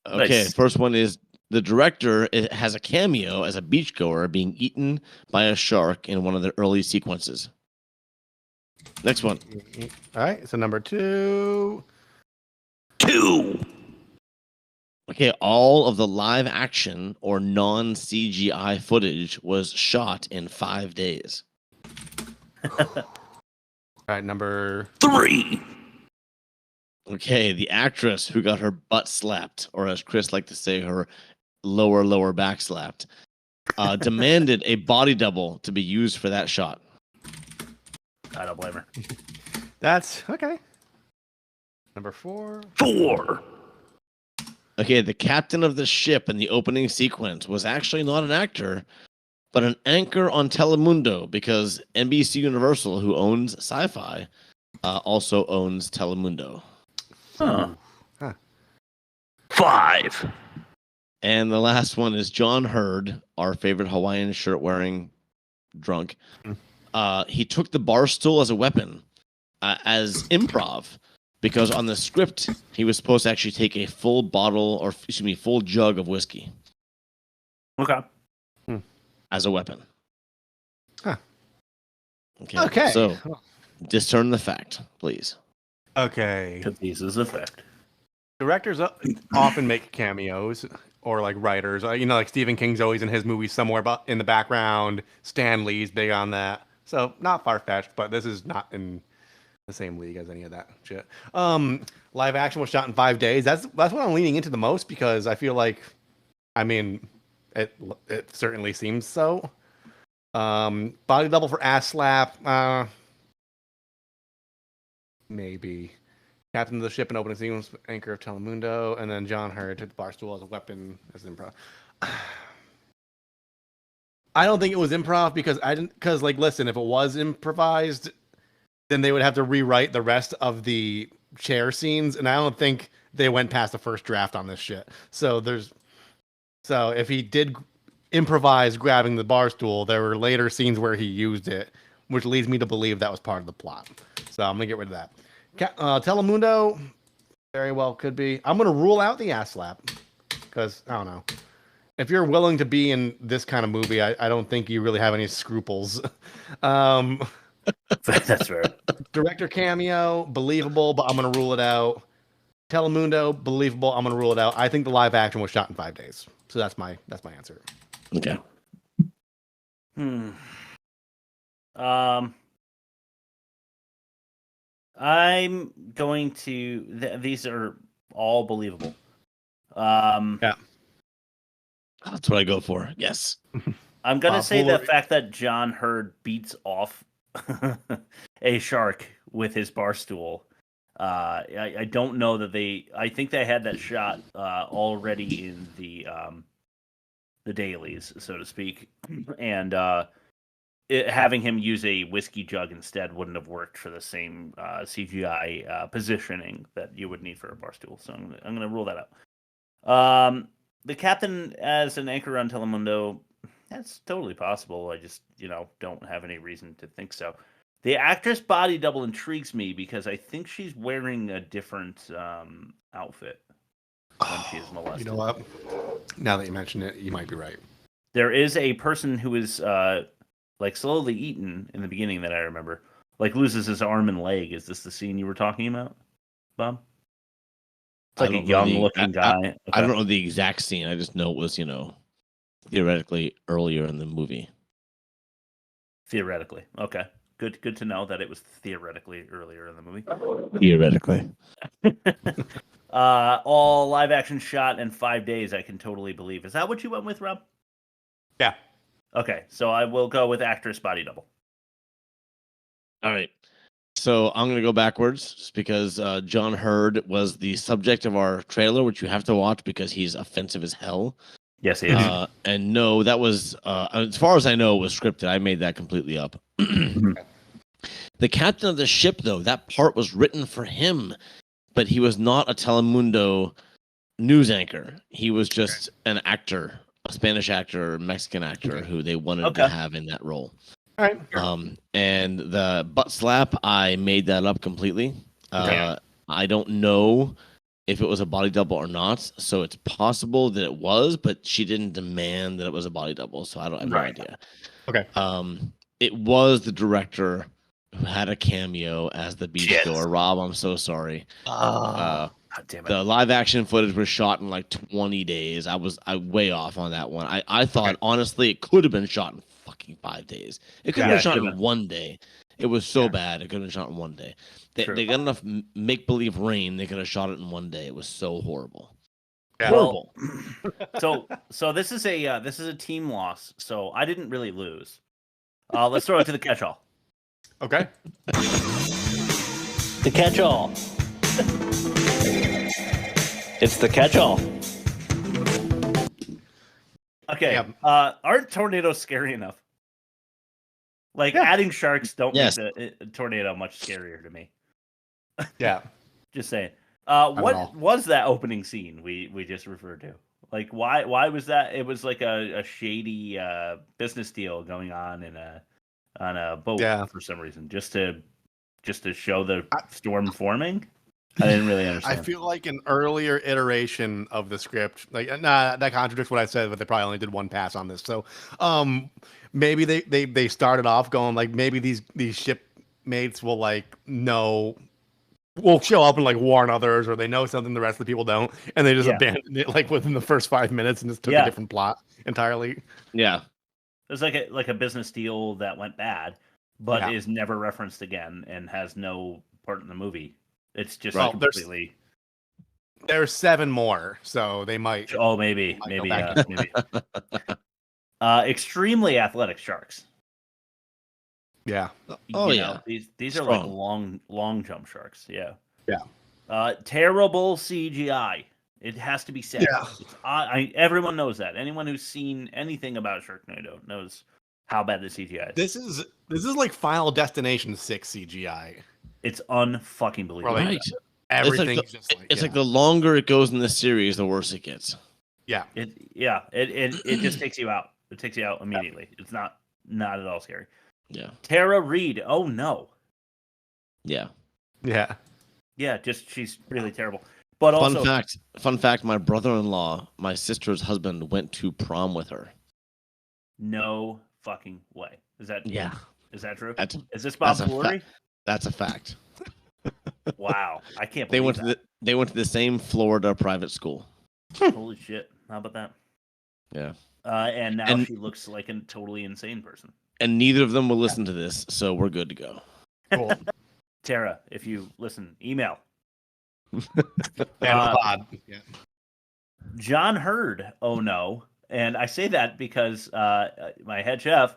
Nice. first one is the director has a cameo as a beachgoer being eaten by a shark in one of the early sequences. Next one. All right, so number 2. 2. Okay, all of the live action or non-CGI footage was shot in 5 days. All right, number 3. Okay, the actress who got her butt slapped, or as Chris liked to say, her lower back slapped, demanded a body double to be used for that shot. I don't blame her. That's okay. Number 4. 4. Okay, the captain of the ship in the opening sequence was actually not an actor, but an anchor on Telemundo, because NBC Universal, who owns SyFy, also owns Telemundo. Huh. 5. And the last one is John Hurd, our favorite Hawaiian shirt wearing drunk. He took the bar stool as a weapon, as improv, because on the script he was supposed to actually take a full full jug of whiskey. Okay. As a weapon. Huh. Okay. So, discern the fact, please. Okay. This is a fact. Directors often make cameos, or like writers. Like Stephen King's always in his movies somewhere in the background. Stan Lee's big on that. So not far-fetched, but this is not in the same league as any of that shit. Live action was shot in 5 days. That's what I'm leaning into the most, because I feel like, it certainly seems so. Body double for ass slap. Maybe. Captain of the ship and opening sequence, anchor of Telemundo, and then John Hurd took the bar stool as a weapon as improv. I don't think it was improv because listen, if it was improvised, then they would have to rewrite the rest of the chair scenes, and I don't think they went past the first draft on this shit. So if he did improvise grabbing the bar stool, there were later scenes where he used it, which leads me to believe that was part of the plot. So I'm gonna get rid of that. Telemundo, very well could be. I'm gonna rule out the ass slap because I don't know. If you're willing to be in this kind of movie, I don't think you really have any scruples. That's fair. Director cameo, believable, but I'm gonna rule it out. Telemundo, believable, I'm gonna rule it out. I think the live action was shot in 5 days. So that's my answer. Okay. I'm going to. These are all believable. Yeah. That's what I go for. Yes. I'm gonna say the fact that John Hurd beats off a shark with his bar stool. I don't know that I think they had that shot already in the dailies, so to speak, and having him use a whiskey jug instead wouldn't have worked for the same CGI positioning that you would need for a bar stool. So I'm going to rule that out. The captain as an anchor on Telemundo, that's totally possible. I just, don't have any reason to think so. The actress body double intrigues me because I think she's wearing a different outfit when she is molested. You know what? Now that you mention it, you might be right. There is a person who is slowly eaten in the beginning that I remember. Loses his arm and leg. Is this the scene you were talking about, Bob? It's like a young-looking guy. I don't know the exact scene. I just know it was, theoretically earlier in the movie. Theoretically. Okay. Good to know that it was theoretically earlier in the movie. Theoretically. All live action shot in 5 days, I can totally believe. Is that what you went with, Rob? Yeah. Okay, so I will go with actress body double. All right. So I'm going to go backwards just because John Hurd was the subject of our trailer, which you have to watch because he's offensive as hell. Yes, he is. And no, that was, as far as I know, was scripted. I made that completely up. The captain of the ship, though, that part was written for him, but he was not a Telemundo news anchor. He was just an actor, a Spanish actor, Mexican actor who they wanted to have in that role. All right. And the butt slap, I made that up completely. I don't know if it was a body double or not, so it's possible that it was, but she didn't demand that it was a body double, so I have no idea. Okay. It was the director who had a cameo as the beach goer. Rob, I'm so sorry. God damn it. The live action footage was shot in 20 days. I way off on that one. I thought honestly it could have been shot in fucking 5 days. It could have been shot in 1 day. It was so bad. It could have been shot in 1 day. They got enough make believe rain. They could have shot it in 1 day. It was so horrible. Yeah. Horrible. So this is a team loss. So I didn't really lose. Let's throw it to the catch-all. Okay. The catch-all. It's the catch-all. Okay. Aren't tornadoes scary enough? Adding sharks don't make the tornado much scarier to me. Yeah. Just saying. What was that opening scene we just referred to? Like, why was that? It was like a shady business deal going on on a boat for some reason, just to show the storm forming. I didn't really understand. I feel like an earlier iteration of the script, like that contradicts what I said, but they probably only did one pass on this. So, maybe they started off going like maybe these shipmates will will show up and like warn others, or they know something the rest of the people don't, and they just abandoned it like within the first 5 minutes and just took a different plot entirely. Yeah, it was like a business deal that went bad, but is never referenced again and has no part in the movie. It's just completely. There's 7 more, so they might. Oh, maybe. Extremely athletic sharks. Yeah. Oh, yeah. These are like long jump sharks. Yeah. Yeah. Terrible CGI. It has to be said. Yeah. Everyone knows that. Anyone who's seen anything about Sharknado knows how bad the CGI is. This is like Final Destination 6 CGI. It's unfucking believable. Right. Everything it's like the longer it goes in the series, the worse it gets. Yeah. It just takes you out. It takes you out immediately. It's not at all scary. Yeah. Tarrable Reid. Oh no. Yeah. Yeah. Yeah, she's really terrible. But fun fact, my brother-in-law, my sister's husband, went to prom with her. No fucking way. Is that true? Is this Bob Flory? That's a fact. Wow. I can't believe they went to the same Florida private school. Holy shit. How about that? Yeah. And now she looks like a totally insane person. And neither of them will listen to this, so we're good to go. Cool. Tara, if you listen, email. John Hurd. Oh no. And I say that because my head chef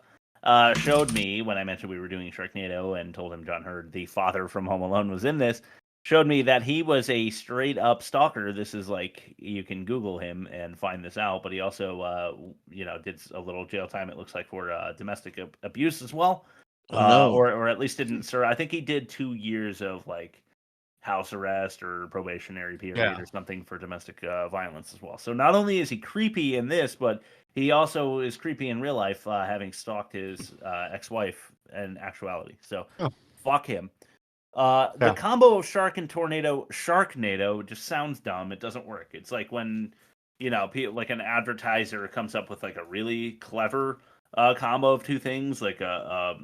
showed me when I mentioned we were doing Sharknado and told him John Hurd, the father from Home Alone, was in this, showed me that he was a straight up stalker. This is like, you can Google him and find this out, but he also, did a little jail time, it looks like, for domestic abuse as well. Or at least didn't serve. I think he did 2 years of like house arrest or probationary period or something for domestic violence as well. So not only is he creepy in this, but he also is creepy in real life, having stalked his ex-wife in actuality. So fuck him. The combo of shark and tornado, Sharknado, just sounds dumb. It doesn't work. It's like when, like an advertiser comes up with like a really clever combo of two things, like a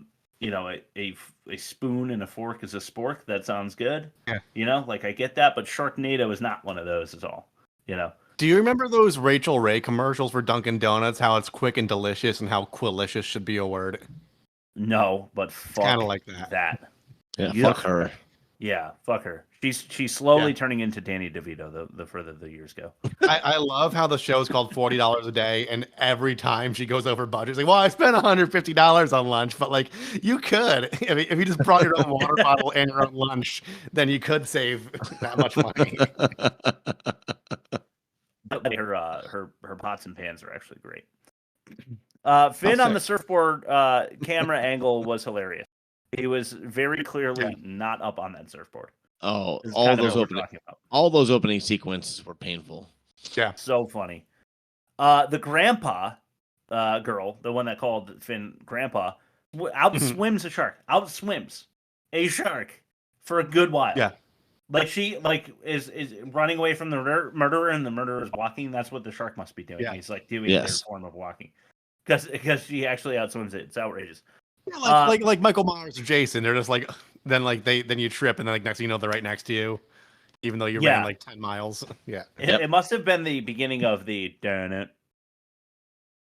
spoon and a fork is a spork. That sounds good. Yeah. Like I get that, but Sharknado is not one of those at all. Do you remember those Rachel Ray commercials for Dunkin' Donuts? How it's quick and delicious, and how quilicious should be a word. No, but fuck kind of like that. Yeah, fuck her. Yeah, fuck her. She's slowly turning into Danny DeVito the further the years go. I love how the show's called $40 a day, and every time she goes over budget, it's like, well, I spent $150 on lunch, but like you could, if you just brought your own water bottle and your own lunch, then you could save that much money. Her pots and pans are actually great. Finn on the surfboard camera angle was hilarious. He was very clearly not up on that surfboard. Oh, all those opening sequences were painful. Yeah, so funny. The grandpa girl, the one that called Finn grandpa, outswims a shark. Outswims a shark for a good while. Yeah. Like she is running away from the murderer, and the murderer is walking. That's what the shark must be doing. Yeah. He's like doing their form of walking, because she actually outswims it. It's outrageous. Yeah, like Michael Myers or Jason, they're just like then you trip, and then like next thing you know they're right next to you, even though you ran like 10 miles. Yeah, it must have been the beginning of the darn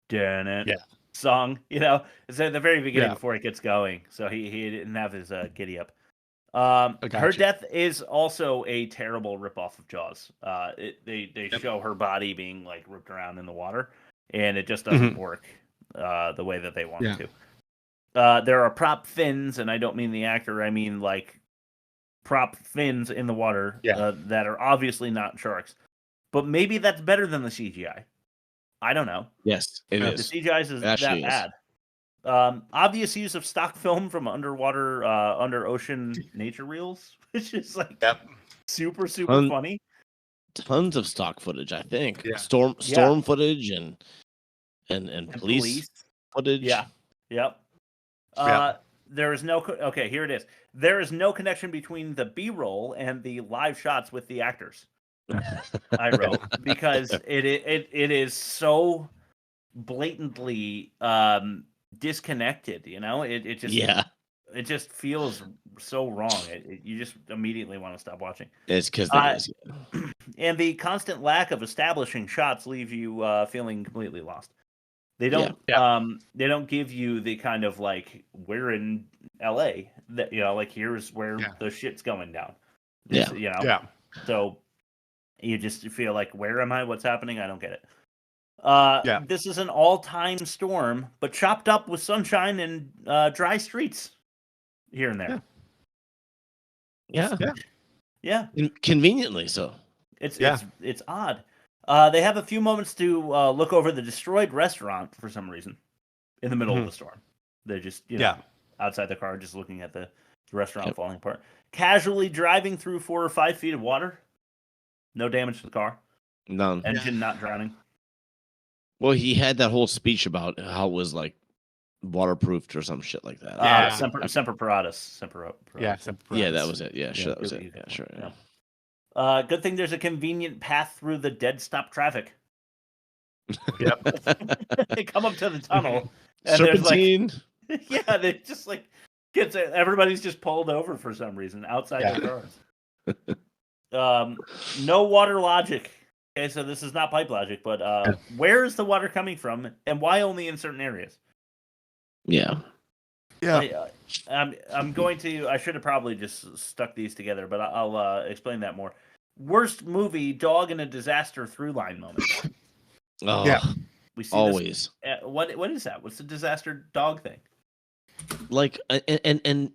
it song. It's at the very beginning before it gets going. So he didn't have his giddy up. Her death is also a terrible ripoff of Jaws. They show her body being like ripped around in the water, and it just doesn't work the way that they want it to. There are prop fins, and I don't mean the actor. I mean like prop fins in the water that are obviously not sharks. But maybe that's better than the CGI. I don't know. Yes, it is. The CGI is that bad. Obvious use of stock film from underwater, under ocean nature reels, which is like super funny. Tons of stock footage, I think. Yeah. Storm footage and police footage. Yeah. Yep. There is no okay. Here it is. There is no connection between the B-roll and the live shots with the actors. I wrote because it is so blatantly disconnected. You know, it just feels so wrong. You just immediately want to stop watching. It's because and the constant lack of establishing shots leave you feeling completely lost. They don't they don't give you the kind of like we're in LA that like here's where the shit's going down. So you just feel like where am I? What's happening? I don't get it. This is an all-time storm, but chopped up with sunshine and dry streets here and there. Yeah. Conveniently so. It's odd. They have a few moments to look over the destroyed restaurant for some reason in the middle of the storm. They're just outside the car, just looking at the restaurant falling apart. Casually driving through 4 or 5 feet of water. No damage to the car. None. Engine not drowning. Well, he had that whole speech about how it was like waterproofed or some shit like that. Semper Paratus. Yeah, that was it. Yeah, sure, that was it. Yeah, sure. Yeah. Good thing there's a convenient path through the dead stop traffic. They come up to the tunnel and Serpentine. There's like, they just like everybody's just pulled over for some reason outside their cars. No water logic. Okay, so this is not pipe logic, but where is the water coming from, and why only in certain areas? I'm going to. I should have probably just stuck these together, but I'll explain that more. Worst movie: dog in a disaster through line moment. We see always. This, what is that? What's the disaster dog thing? Like and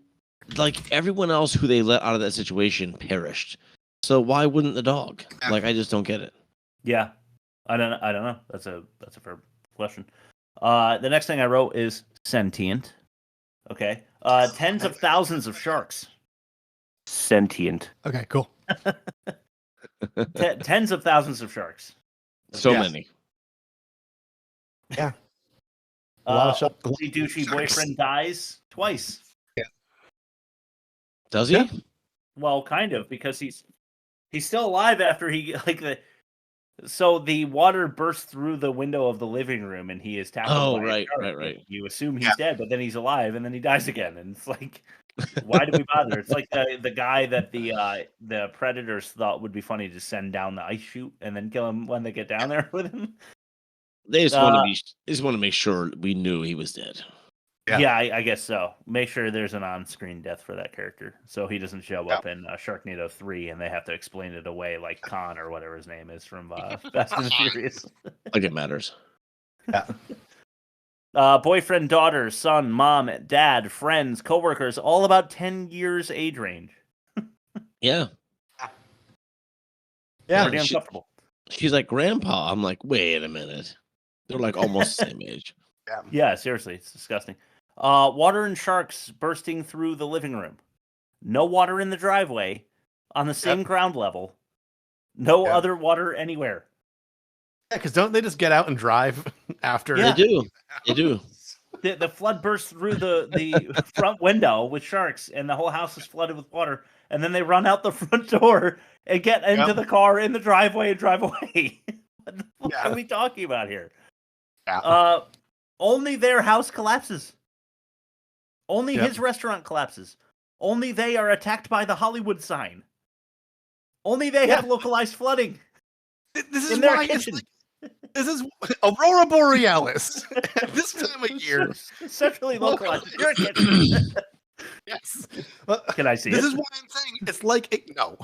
like everyone else who they let out of that situation perished. So why wouldn't the dog? Like I just don't get it. Yeah, I don't know. That's a fair question. The next thing I wrote is sentient. Okay. Tens of thousands of sharks. Sentient. Okay, cool. Tens of thousands of sharks. So many. Yeah. A lot of sharks. Only douchey boyfriend dies twice. Yeah. Does he? Well, kind of, because he's still alive after he So the water bursts through the window of the living room, and he is tackled. Oh, right. You assume he's dead, but then he's alive, and then he dies again. And it's like, why do we bother? It's like the guy that the predators thought would be funny to send down the ice chute and then kill him when they get down there with him. They just want to make sure we knew he was dead. Yeah, I guess so. Make sure there's an on-screen death for that character, so he doesn't show up in Sharknado 3, and they have to explain it away like Khan or whatever his name is from Fast and the Furious. Like it matters. Yeah. Boyfriend, daughter, son, mom, dad, friends, coworkers, all about 10 years age range. Yeah. Pretty uncomfortable. She's like, Grandpa. I'm like, wait a minute. They're like almost the same age. Yeah, seriously, it's disgusting. Water and sharks bursting through the living room. No water in the driveway. On the same ground level. No other water anywhere. Yeah, because don't they just get out and drive after? Yeah. They do. The flood bursts through the front window with sharks, and the whole house is flooded with water. And then they run out the front door and get into the car in the driveway and drive away. What the fuck are we talking about here? Yeah. Only their house collapses. Only his restaurant collapses. Only they are attacked by the Hollywood sign. Only they have localized flooding. This is why this is Aurora Borealis at this time of year. Centrally localized. You're a kitchen. Yes. Can I see this it? This is why I'm saying it's like no.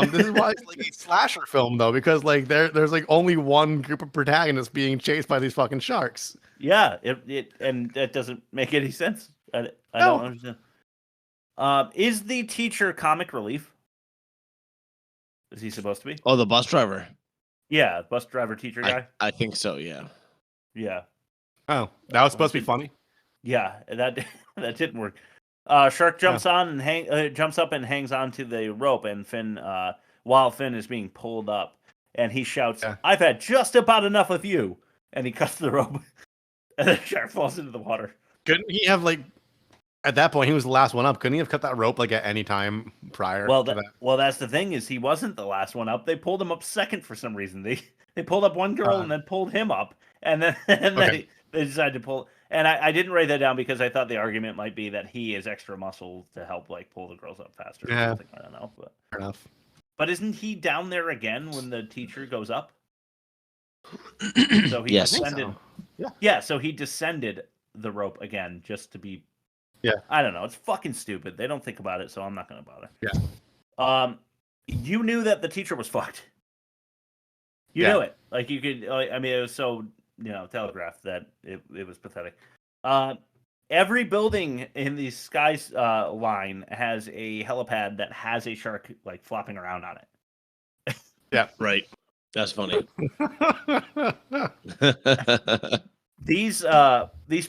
This is why it's like a slasher film though, because like there's like only one group of protagonists being chased by these fucking sharks. Yeah, and that doesn't make any sense. I don't understand. Is the teacher comic relief? Is he supposed to be? Oh, the bus driver. Yeah, bus driver teacher guy. I think so. Yeah. Yeah. Oh, that was supposed to be funny. Yeah, that didn't work. Shark jumps on and jumps up and hangs onto the rope, and Finn, while Finn is being pulled up, and he shouts, "I've had just about enough of you," and he cuts the rope, and the shark falls into the water. Couldn't he have at that point he was the last one up? Couldn't he have cut that rope at any time prior? Well, to that? well, that's the thing is he wasn't the last one up. They pulled him up second for some reason. They pulled up one girl and then pulled him up, and then they decided to pull. And I didn't write that down because I thought the argument might be that he is extra muscle to help pull the girls up faster. Yeah, or something. I don't know. But fair enough. But isn't he down there again when the teacher goes up? So he descended. So. Yeah. So he descended the rope again just to be. Yeah. I don't know. It's fucking stupid. They don't think about it, so I'm not going to bother. Yeah. You knew that the teacher was fucked. You knew it. You could. I mean, it was so telegraphed that it was pathetic. Every building in the Skies line has a helipad that has a shark flopping around on it. Yeah, right. That's funny. These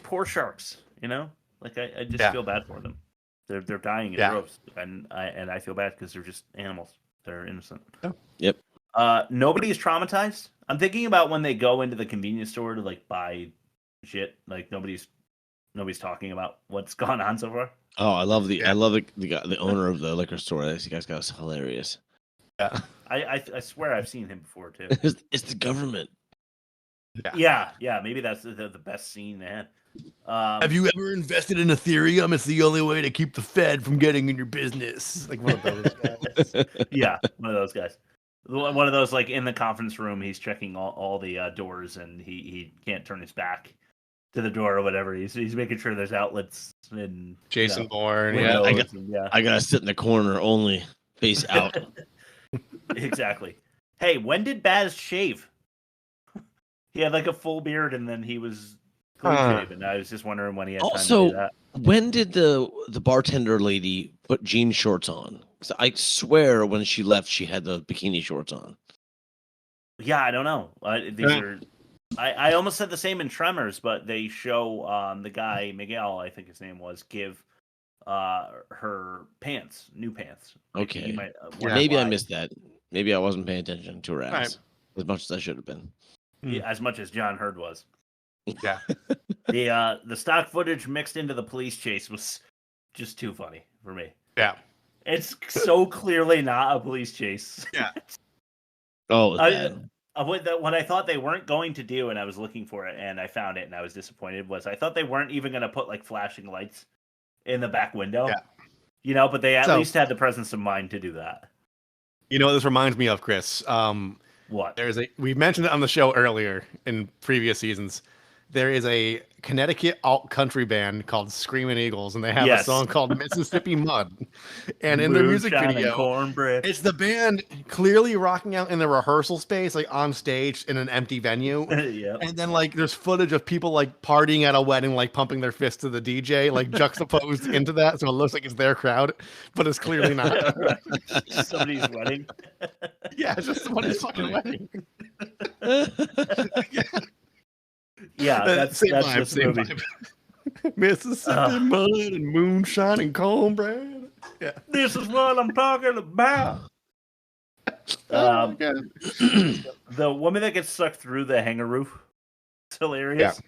poor sharks, I just feel bad for them. They're dying in droves, and I feel bad because they're just animals. They're innocent. Oh. Yep. Nobody is traumatized. I'm thinking about when they go into the convenience store to buy shit. Nobody's talking about what's gone on so far. Oh, I love the guy, the owner of the liquor store. This guy's got us hilarious. Yeah. I swear I've seen him before too. It's the government. Yeah. Maybe that's the best scene they had. Have you ever invested in Ethereum? It's the only way to keep the Fed from getting in your business. One of those guys. Yeah, one of those guys. One of those in the conference room, he's checking all the doors, and he can't turn his back to the door or whatever. He's making sure there's outlets and Jason Bourne. Yeah, I gotta sit in the corner only, face out. Exactly. Hey, when did Baz shave? He had a full beard, and then he was clean shaven. I was just wondering when he had time to do that. When did the bartender lady put jean shorts on? 'Cause I swear when she left, she had the bikini shorts on. Yeah, I don't know. I almost said the same in Tremors, but they show the guy Miguel, I think his name was, give her pants, new pants. Okay, might, maybe I missed that. Maybe I wasn't paying attention to her ass as much as I should have been. Yeah, as much as John Hurd was. Yeah. The stock footage mixed into the police chase was just too funny for me. Yeah. It's so clearly not a police chase. Yeah. Oh, what I thought they weren't going to do, and I was looking for it, and I found it, and I was disappointed, was I thought they weren't even going to put flashing lights in the back window. Yeah. But they at least had the presence of mind to do that. You know what this reminds me of, Chris? What? We mentioned it on the show earlier in previous seasons. There is a Connecticut alt country band called Screaming Eagles, and they have a song called Mississippi Mud. And in their music video, it's the band clearly rocking out in the rehearsal space, on stage in an empty venue. Yep. And then there's footage of people partying at a wedding, pumping their fists to the DJ, juxtaposed into that, so it looks like it's their crowd, but it's clearly not. Somebody's wedding. Yeah, it's just somebody's fucking wedding. Yeah, that's just the movie. Mississippi mud and moonshine and cornbread. Yeah, this is what I'm talking about. The woman that gets sucked through the hangar roof. It's hilarious.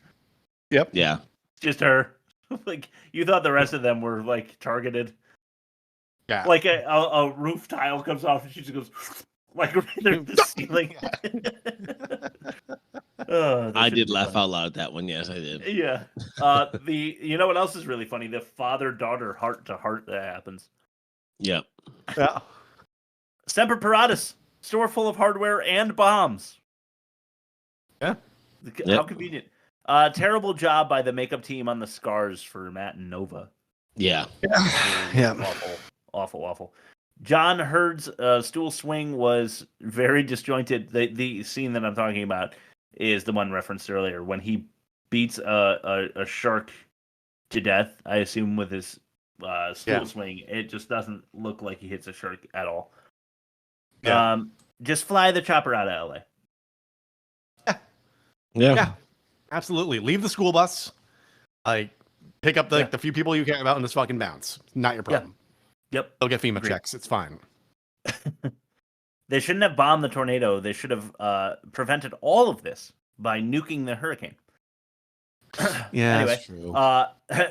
Yeah. Yep. Yeah. Just her. You thought the rest of them were targeted. Yeah. A roof tile comes off and she just goes right through the ceiling. I did laugh out loud at that one. Yes, I did. Yeah. You know what else is really funny? The father-daughter heart-to-heart that happens. Yep. Yeah. Semper Paratus, store full of hardware and bombs. Yeah. How convenient. Terrible job by the makeup team on the scars for Matt and Nova. Yeah. Yeah. Awful. John Hurd's stool swing was very disjointed. The scene that I'm talking about is the one referenced earlier when he beats a shark to death, I assume, with his stool swing. It just doesn't look like he hits a shark at all. Yeah. Just fly the chopper out of LA. Yeah. Absolutely. Leave the school bus. Pick up the few people you care about and just fucking bounce. Not your problem. Yep. They'll get FEMA checks. It's fine. They shouldn't have bombed the tornado. They should have prevented all of this by nuking the hurricane. Yeah, anyway, that's true.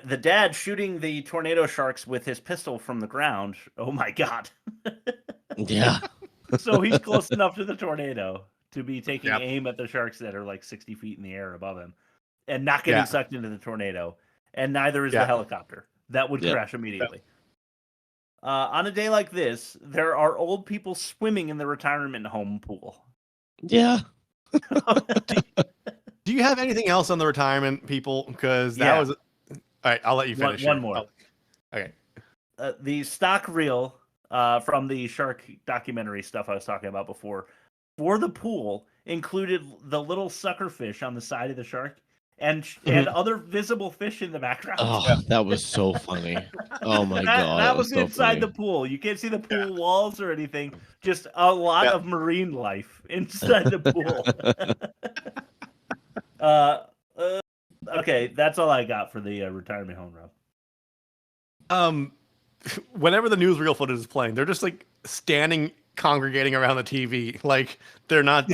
The dad shooting the tornado sharks with his pistol from the ground. Oh my god. Yeah. So he's close enough to the tornado to be taking aim at the sharks that are like 60 feet in the air above him and not getting sucked into the tornado. And neither is the helicopter. That would crash immediately. On a day like this, there are old people swimming in the retirement home pool. Yeah. Do you have anything else on the retirement people? Because that was... All right, I'll let you finish. One more. Okay. The stock reel from the shark documentary stuff I was talking about before for the pool included the little sucker fish on the side of the shark and other visible fish in the background. Oh, that was so funny. Oh my god. That was so inside funny. the pool. You can't see the pool walls or anything. Just a lot of marine life inside the pool. Okay, that's all I got for the retirement home, Rob. Whenever the newsreel footage is playing, they're just like standing, congregating around the TV. Like they're not.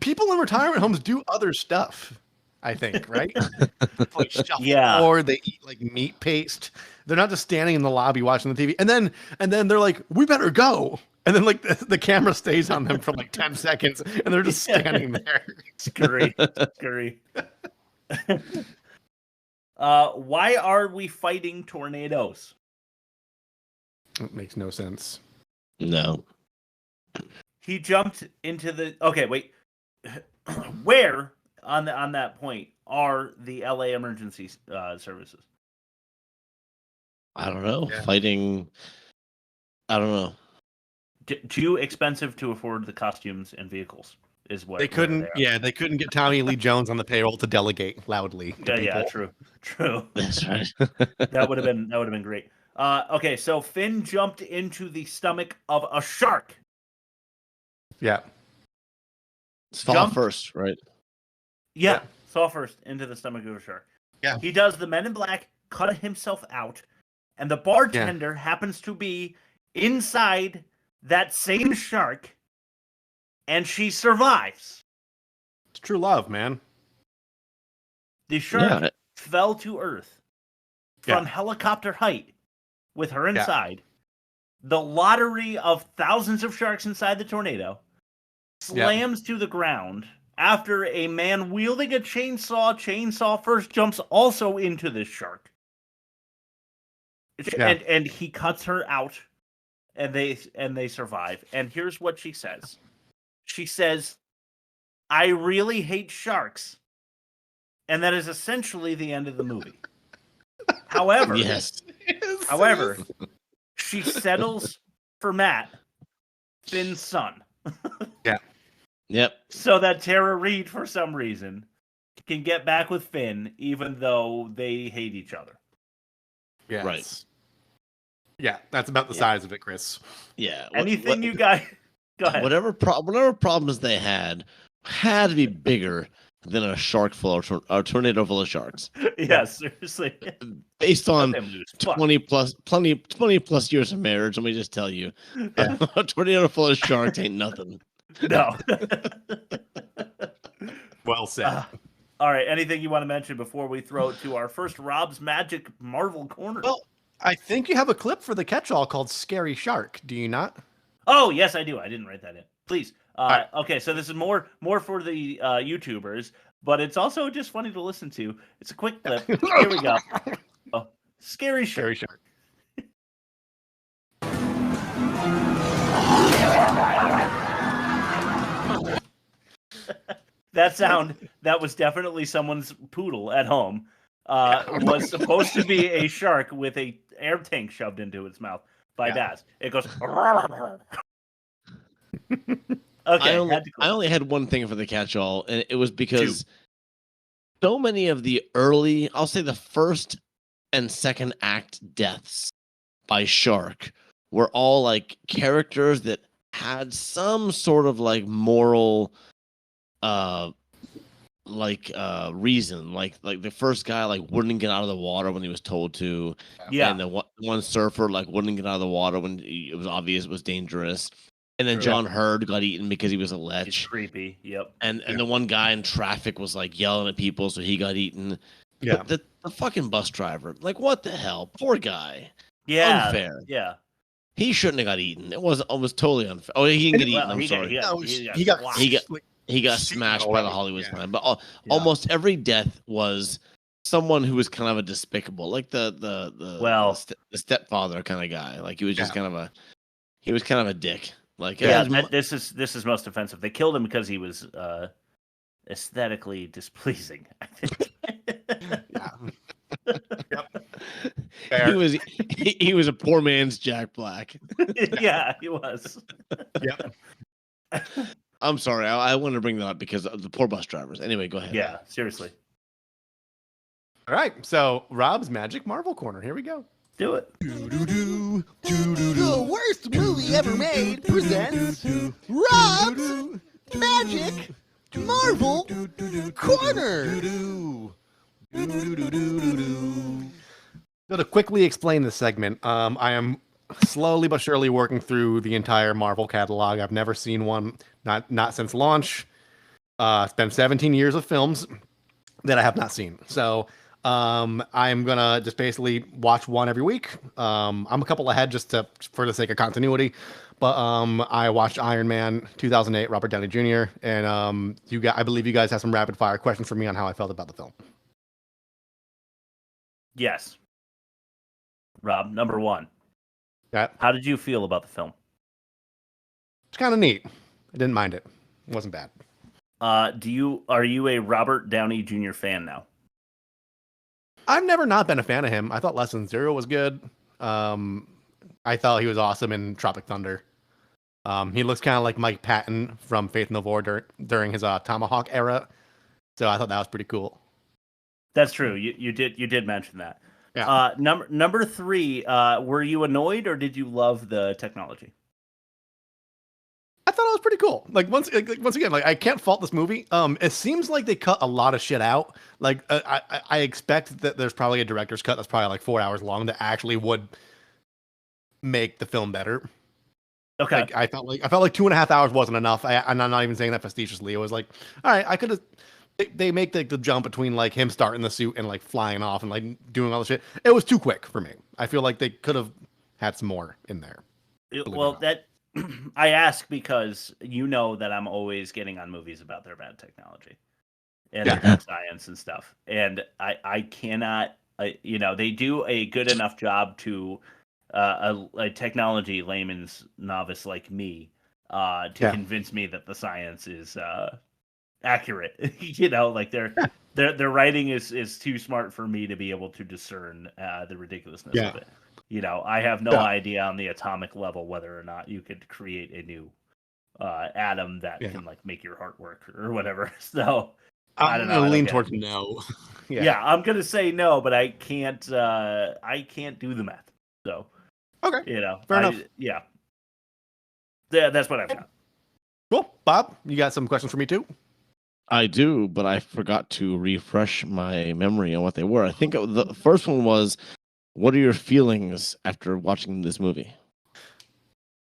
People in retirement homes do other stuff. I think, right? Like shuffle or they eat like meat paste. They're not just standing in the lobby watching the TV. And then they're like, "We better go." And then like the camera stays on them for like 10 seconds, and they're just standing there. Scurry. Why are we fighting tornadoes? It makes no sense. No. He jumped into the... Okay, wait. Where, on that point, are the LA emergency services? I don't know. Fighting... I don't know. Too expensive to afford the costumes and vehicles is what they couldn't. They couldn't get Tommy Lee Jones on the payroll to delegate loudly. Yeah, true. That's right. that would have been great. Okay, so Finn jumped into the stomach of a shark. Yeah. Fall first, right? Yeah, fall first into the stomach of a shark. Yeah. He does the Men in Black, cut himself out, and the bartender happens to be inside that same shark, and she survives. It's true love, man. The shark fell to earth from helicopter height with her inside. The lottery of thousands of sharks inside the tornado slams to the ground after a man wielding a chainsaw first jumps also into this shark. And he cuts her out. And they survive. And here's what she says. She says, "I really hate sharks." And that is essentially the end of the movie. However, she settles for Matt, Finn's son. Yep. So that Tarrable Reid, for some reason, can get back with Finn, even though they hate each other. Yes. Right. Yeah, that's about the size of it, Chris. Yeah. Anything you guys... Go ahead. Whatever problems they had to be bigger than a shark full of a tornado full of sharks. Yeah, seriously. Based on 20 plus years of marriage, let me just tell you, a tornado full of sharks ain't nothing. No. Well said. All right. Anything you want to mention before we throw it to our first Rob's Magic Marvel Corner? Well, I think you have a clip for the catch-all called Scary Shark. Do you not? Oh, yes, I do. I didn't write that in. Please. Okay, so this is more for the YouTubers, but it's also just funny to listen to. It's a quick clip. Here we go. Oh, Scary Shark. Scary Shark. That sound, that was definitely someone's poodle at home. Was supposed to be a shark with a air tank shoved into its mouth by Daz. It goes. Okay, I only had one thing for the catch-all, and it was because so many of the early, I'll say the first and second act deaths by shark were all like characters that had some sort of like moral reason. Like the first guy wouldn't get out of the water when he was told to. Yeah. And the one surfer wouldn't get out of the water when it was obvious it was dangerous. And then John Hurd got eaten because he was a lech. He's creepy. Yep. And the one guy in traffic was yelling at people, so he got eaten. Yeah. But the fucking bus driver, what the hell? Poor guy. Yeah. Unfair. Yeah. He shouldn't have got eaten. It was totally unfair. Oh, he didn't get eaten. I'm sorry. He got smashed by the Hollywood sign. But almost every death was someone who was kind of a despicable, like the stepfather kind of guy. He was just kind of a dick. This is most offensive. They killed him because he was aesthetically displeasing, I think. He was a poor man's Jack Black. Yeah, he was. Yep. I'm sorry. I wanted to bring that up because of the poor bus drivers. Anyway, go ahead. Yeah, seriously. All right. So Rob's Magic Marvel Corner. Here we go. Do it. The worst movie ever made presents Rob's Magic Marvel Corner. So to quickly explain this segment, I am slowly but surely working through the entire Marvel catalog. I've never seen one, not since launch. It's been 17 years of films that I have not seen. So I'm gonna just basically watch one every week. I'm a couple ahead for the sake of continuity, but I watched Iron Man 2008, Robert Downey Jr. And I believe you guys have some rapid fire questions for me on how I felt about the film. Yes. Rob, number one. Yeah. How did you feel about the film? It's kind of neat. I didn't mind it. It wasn't bad. Are you a Robert Downey Jr. fan now? I've never not been a fan of him. I thought Less Than Zero was good. I thought he was awesome in Tropic Thunder. He looks kind of like Mike Patton from Faith No More during his Tomahawk era. So I thought that was pretty cool. That's true. You did mention that. Yeah. Number three. Were you annoyed or did you love the technology? I thought it was pretty cool. Once again, I can't fault this movie. It seems like they cut a lot of shit out. I expect that there's probably a director's cut that's probably 4 hours long that actually would make the film better. Okay. I felt like 2.5 hours wasn't enough. And I'm not even saying that facetiously. It was all right, I could have. They make the jump between him starting the suit and flying off and doing all the shit. It was too quick for me. I feel like they could have had some more in there. I ask because you know that I'm always getting on movies about their bad technology and their bad science and stuff. And I cannot, they do a good enough job to a technology layman's novice like me to convince me that the science is accurate. Their writing is too smart for me to be able to discern the ridiculousness of it. I have no idea on the atomic level whether or not you could create a new atom that can make your heart work or whatever. So I don't know. I'm gonna lean towards no. Yeah, I'm gonna say no, but I can't do the math. So okay, fair enough. Yeah, that's what I've got. Cool, Bob. You got some questions for me too? I do, but I forgot to refresh my memory on what they were. I think the first one was, what are your feelings after watching this movie?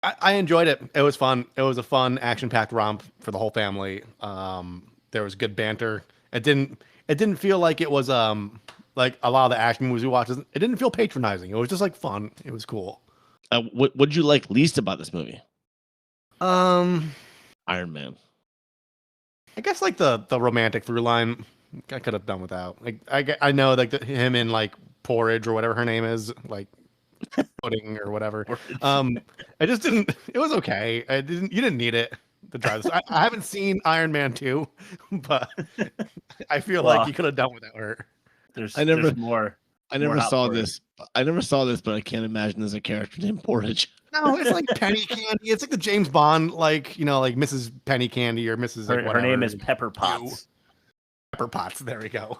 I enjoyed it. It was fun. It was a fun, action-packed romp for the whole family. There was good banter. It didn't feel like it was like a lot of the action movies we watch. It didn't feel patronizing. It was just fun. It was cool. What did you like least about this movie? Iron Man. I guess the romantic through line I could have done without. I know him in Porridge or whatever her name is, pudding or whatever. I just didn't. It was okay. You didn't need it to drive this. I haven't seen Iron Man 2, but I feel like you could have done without her. There's more. I never saw this. I never saw this, but I can't imagine there's a character named Porridge. No, it's like Penny Candy. It's like the James Bond, Mrs. Penny Candy or Mrs. Her name is Pepper Potts. Pepper Potts. There we go.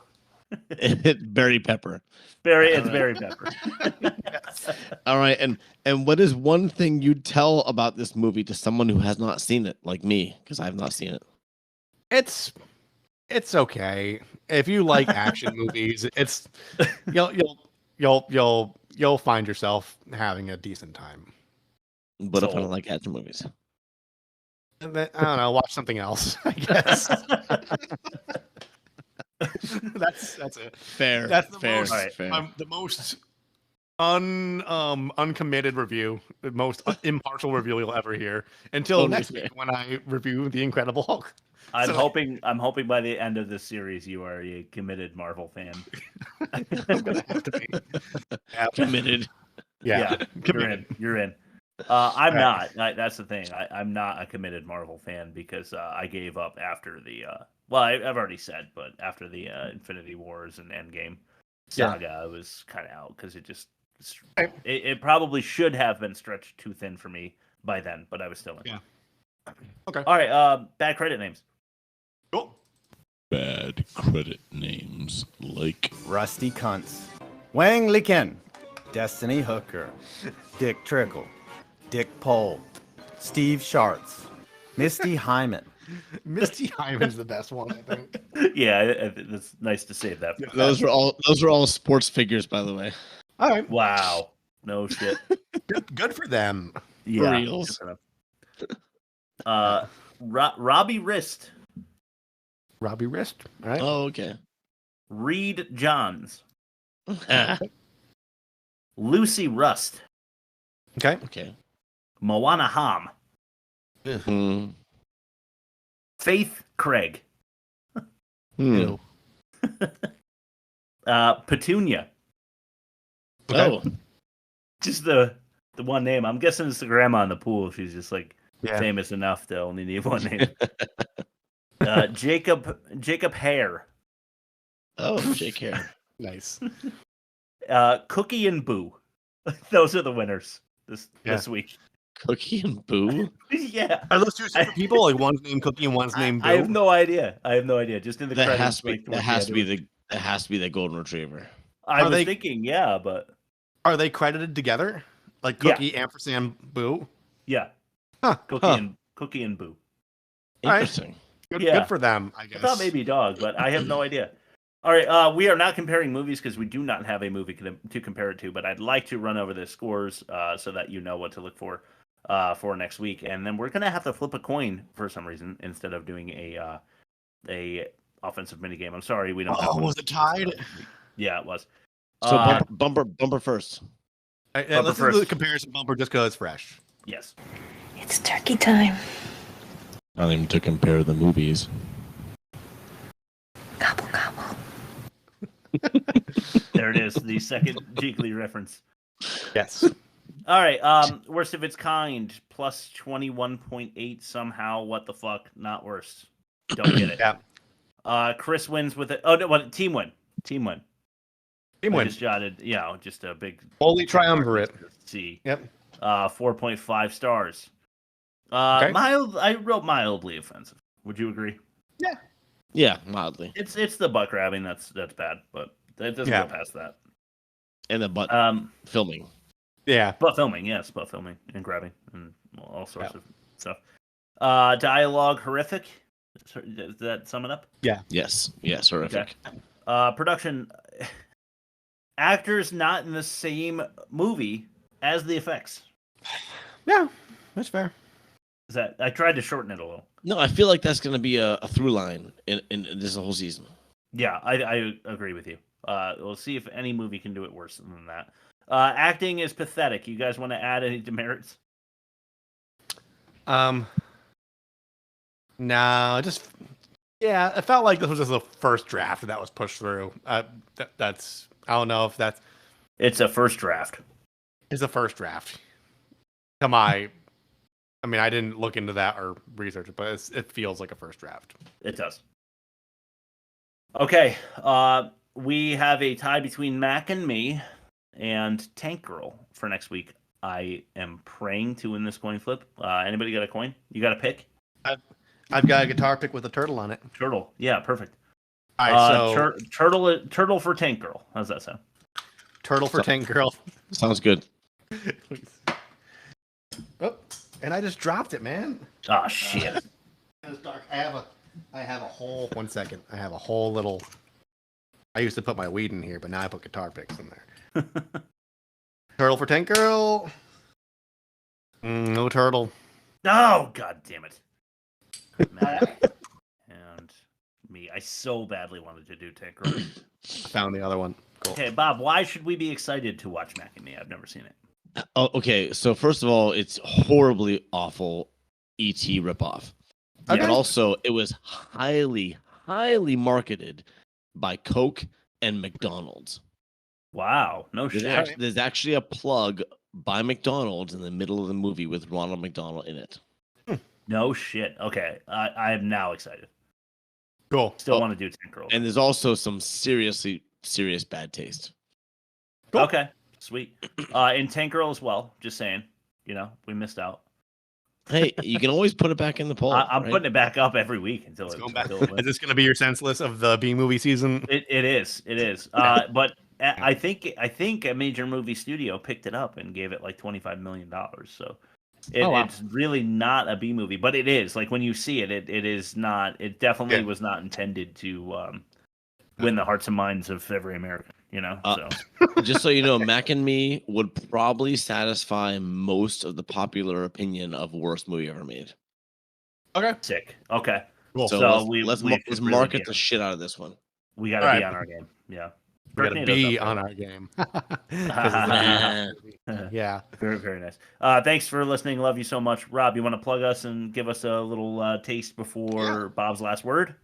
Berry Pepper. It's Berry Pepper. Yes. All right, and what is one thing you'd tell about this movie to someone who has not seen it, like me, because I have not seen it? It's It's okay if you like action movies. It's you'll find yourself having a decent time. But if I don't like action movies, And then, I don't know. Watch something else. I guess. that's it. Fair. That's the fair. most fair. the most uncommitted review, the most impartial review you'll ever hear until next week when I review The Incredible Hulk. I'm hoping by the end of this series you are a committed Marvel fan. I'm gonna have to be committed. Yeah, committed. You're in. I'm not. That's the thing. I'm not a committed Marvel fan because I gave up after the. Well, I've already said, but after the Infinity Wars and Endgame saga, I was kind of out because it probably should have been stretched too thin for me by then, but I was still in. Yeah. Okay. All right. Bad credit names. Cool. Bad credit names like Rusty Cunts, Wang Liken, Destiny Hooker, Dick Trickle, Dick Pole, Steve Sharts, Misty Hyman. Misty Hyman's the best one, I think. Yeah, it's nice to save that. Those are all sports figures, by the way. All right. Wow. No shit. Good for them. Yeah. For reals. Robbie Wrist. Robbie Wrist. All right. Oh, okay. Reed Johns. Lucy Rust. Okay. Okay. Moana Ham. Mm. Faith Craig. Hmm. Petunia. Okay. Oh. Just the one name. I'm guessing it's the grandma in the pool. She's just like famous enough to only need one name. Jacob Hare. Oh, Jake Hare. Nice. Cookie and Boo. Those are the winners this week. Cookie and Boo? Yeah. Are those two separate people? Like one's named Cookie and one's named Boo? I have no idea. Just in the that credits. Has to be the golden retriever. I was thinking, yeah, but are they credited together? Like Cookie, ampersand, Boo? Yeah. Huh. Cookie and Boo. Interesting. Good for them, I guess. I thought maybe dog, but I have no idea. All right, we are not comparing movies because we do not have a movie to compare it to, but I'd like to run over the scores so that you know what to look for next week, and then we're gonna have to flip a coin for some reason instead of doing a offensive minigame. I'm sorry, we don't. Oh, was it tied? Yeah, it was. So bumper first. Let's do the comparison bumper just because it's fresh. Yes. It's turkey time. Not even to compare the movies. Gobble gobble. There it is, the second Jiggly reference. Yes. All right, worst of its kind, plus 21.8 somehow. What the fuck? Not worst. Don't get it. Yeah. Chris wins with it. Oh no, what? Team win. I win. just jotted, just a big holy triumvirate. C. Yep. 4.5 stars. Okay. I wrote mildly offensive. Would you agree? Yeah. Yeah, mildly. It's the butt grabbing that's bad, but it doesn't go past that. And the butt filming. Yeah. Butt filming, yes, butt filming and grabbing and all sorts of stuff. Dialogue horrific. Does that sum it up? Yeah. Yes, horrific. Okay. Production. Actors not in the same movie as the effects. Yeah, that's fair. Is that I tried to shorten it a little. No, I feel like that's going to be a through line in this whole season. Yeah, I agree with you. We'll see if any movie can do it worse than that. Acting is pathetic. You guys want to add any demerits? No, it felt like this was just the first draft that was pushed through. That's I don't know if that's. It's a first draft. It's a first draft. Come on. I mean, I didn't look into that or research it, but it feels like a first draft. It does. Okay. We have a tie between Mac and me and Tank Girl for next week. I am praying to win this coin flip. Anybody got a coin? You got a pick? I've got a guitar pick with a turtle on it. Turtle. Yeah, perfect. All right, so turtle for Tank Girl. How's that sound? Turtle for Tank Girl. Sounds good. Oh, and I just dropped it, man. Oh shit! I have I have a whole 1 second. I have a whole little. I used to put my weed in here, but now I put guitar picks in there. Turtle for Tank Girl. No turtle. Oh, god damn it. Mac and me. I so badly wanted to do Tank Girl. I found the other one. Cool. Okay, Bob, why should we be excited to watch Mac and Me? I've never seen it. Oh, okay, so first of all, it's horribly awful E.T. ripoff. Okay. But also, it was highly, highly marketed by Coke and McDonald's. Wow, no shit. There's actually a plug by McDonald's in the middle of the movie with Ronald McDonald in it. No shit. Okay, I am now excited. Cool. Still want to do Tank Girl. And there's also some serious bad taste. Cool. Okay, sweet. In Tank Girl as well. Just saying. You know, we missed out. Hey, you can always put it back in the poll. I'm right? putting it back up every week until it's going back. Is this going to be your senseless of the B movie season? It is. It is. But I think a major movie studio picked it up and gave it like $25 million. So it's really not a B movie, but it is. Like when you see it, it is not. It definitely was not intended to win the hearts and minds of every American. You know. Just so you know, Mac and Me would probably satisfy most of the popular opinion of worst movie ever made. Okay. Sick. Okay. Cool. So let's market the shit out of this one. We got to be on our game. Yeah. We got to be on our game. Yeah. Very, very nice. Thanks for listening. Love you so much. Rob, you want to plug us and give us a little taste before Bob's last word?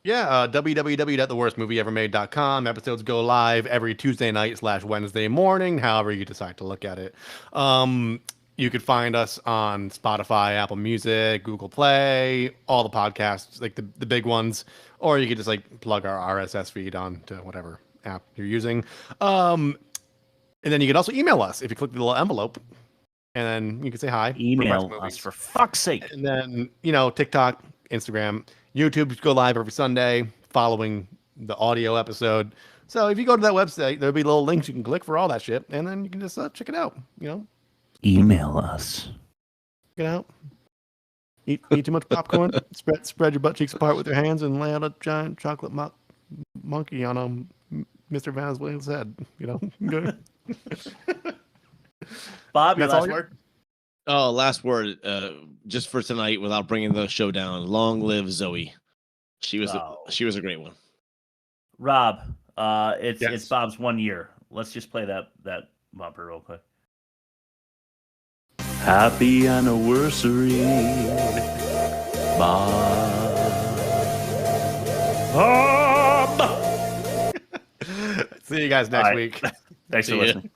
Yeah, www.theworstmovieevermade.com. Episodes go live every Tuesday night / Wednesday morning, however you decide to look at it. You could find us on Spotify, Apple Music, Google Play, all the podcasts, like the big ones, or you could just like plug our RSS feed onto whatever app you're using. And then you can also email us if you click the little envelope, and then you can say hi. Email us for fuck's sake. And then, TikTok, Instagram, YouTube go live every Sunday following the audio episode. So if you go to that website, there'll be little links you can click for all that shit, and then you can just check it out. Email us. Check it out. Eat too much popcorn. spread your butt cheeks apart with your hands and lay out a giant chocolate monkey on Mr. Venezuela's head. Good. Bob, your last word. Oh, last word. Just for tonight, without bringing the show down. Long live Zoe. She was a great one. Rob, it's Bob's 1 year. Let's just play that bumper real quick. Happy anniversary, Bob. See you guys next week. Thanks for listening.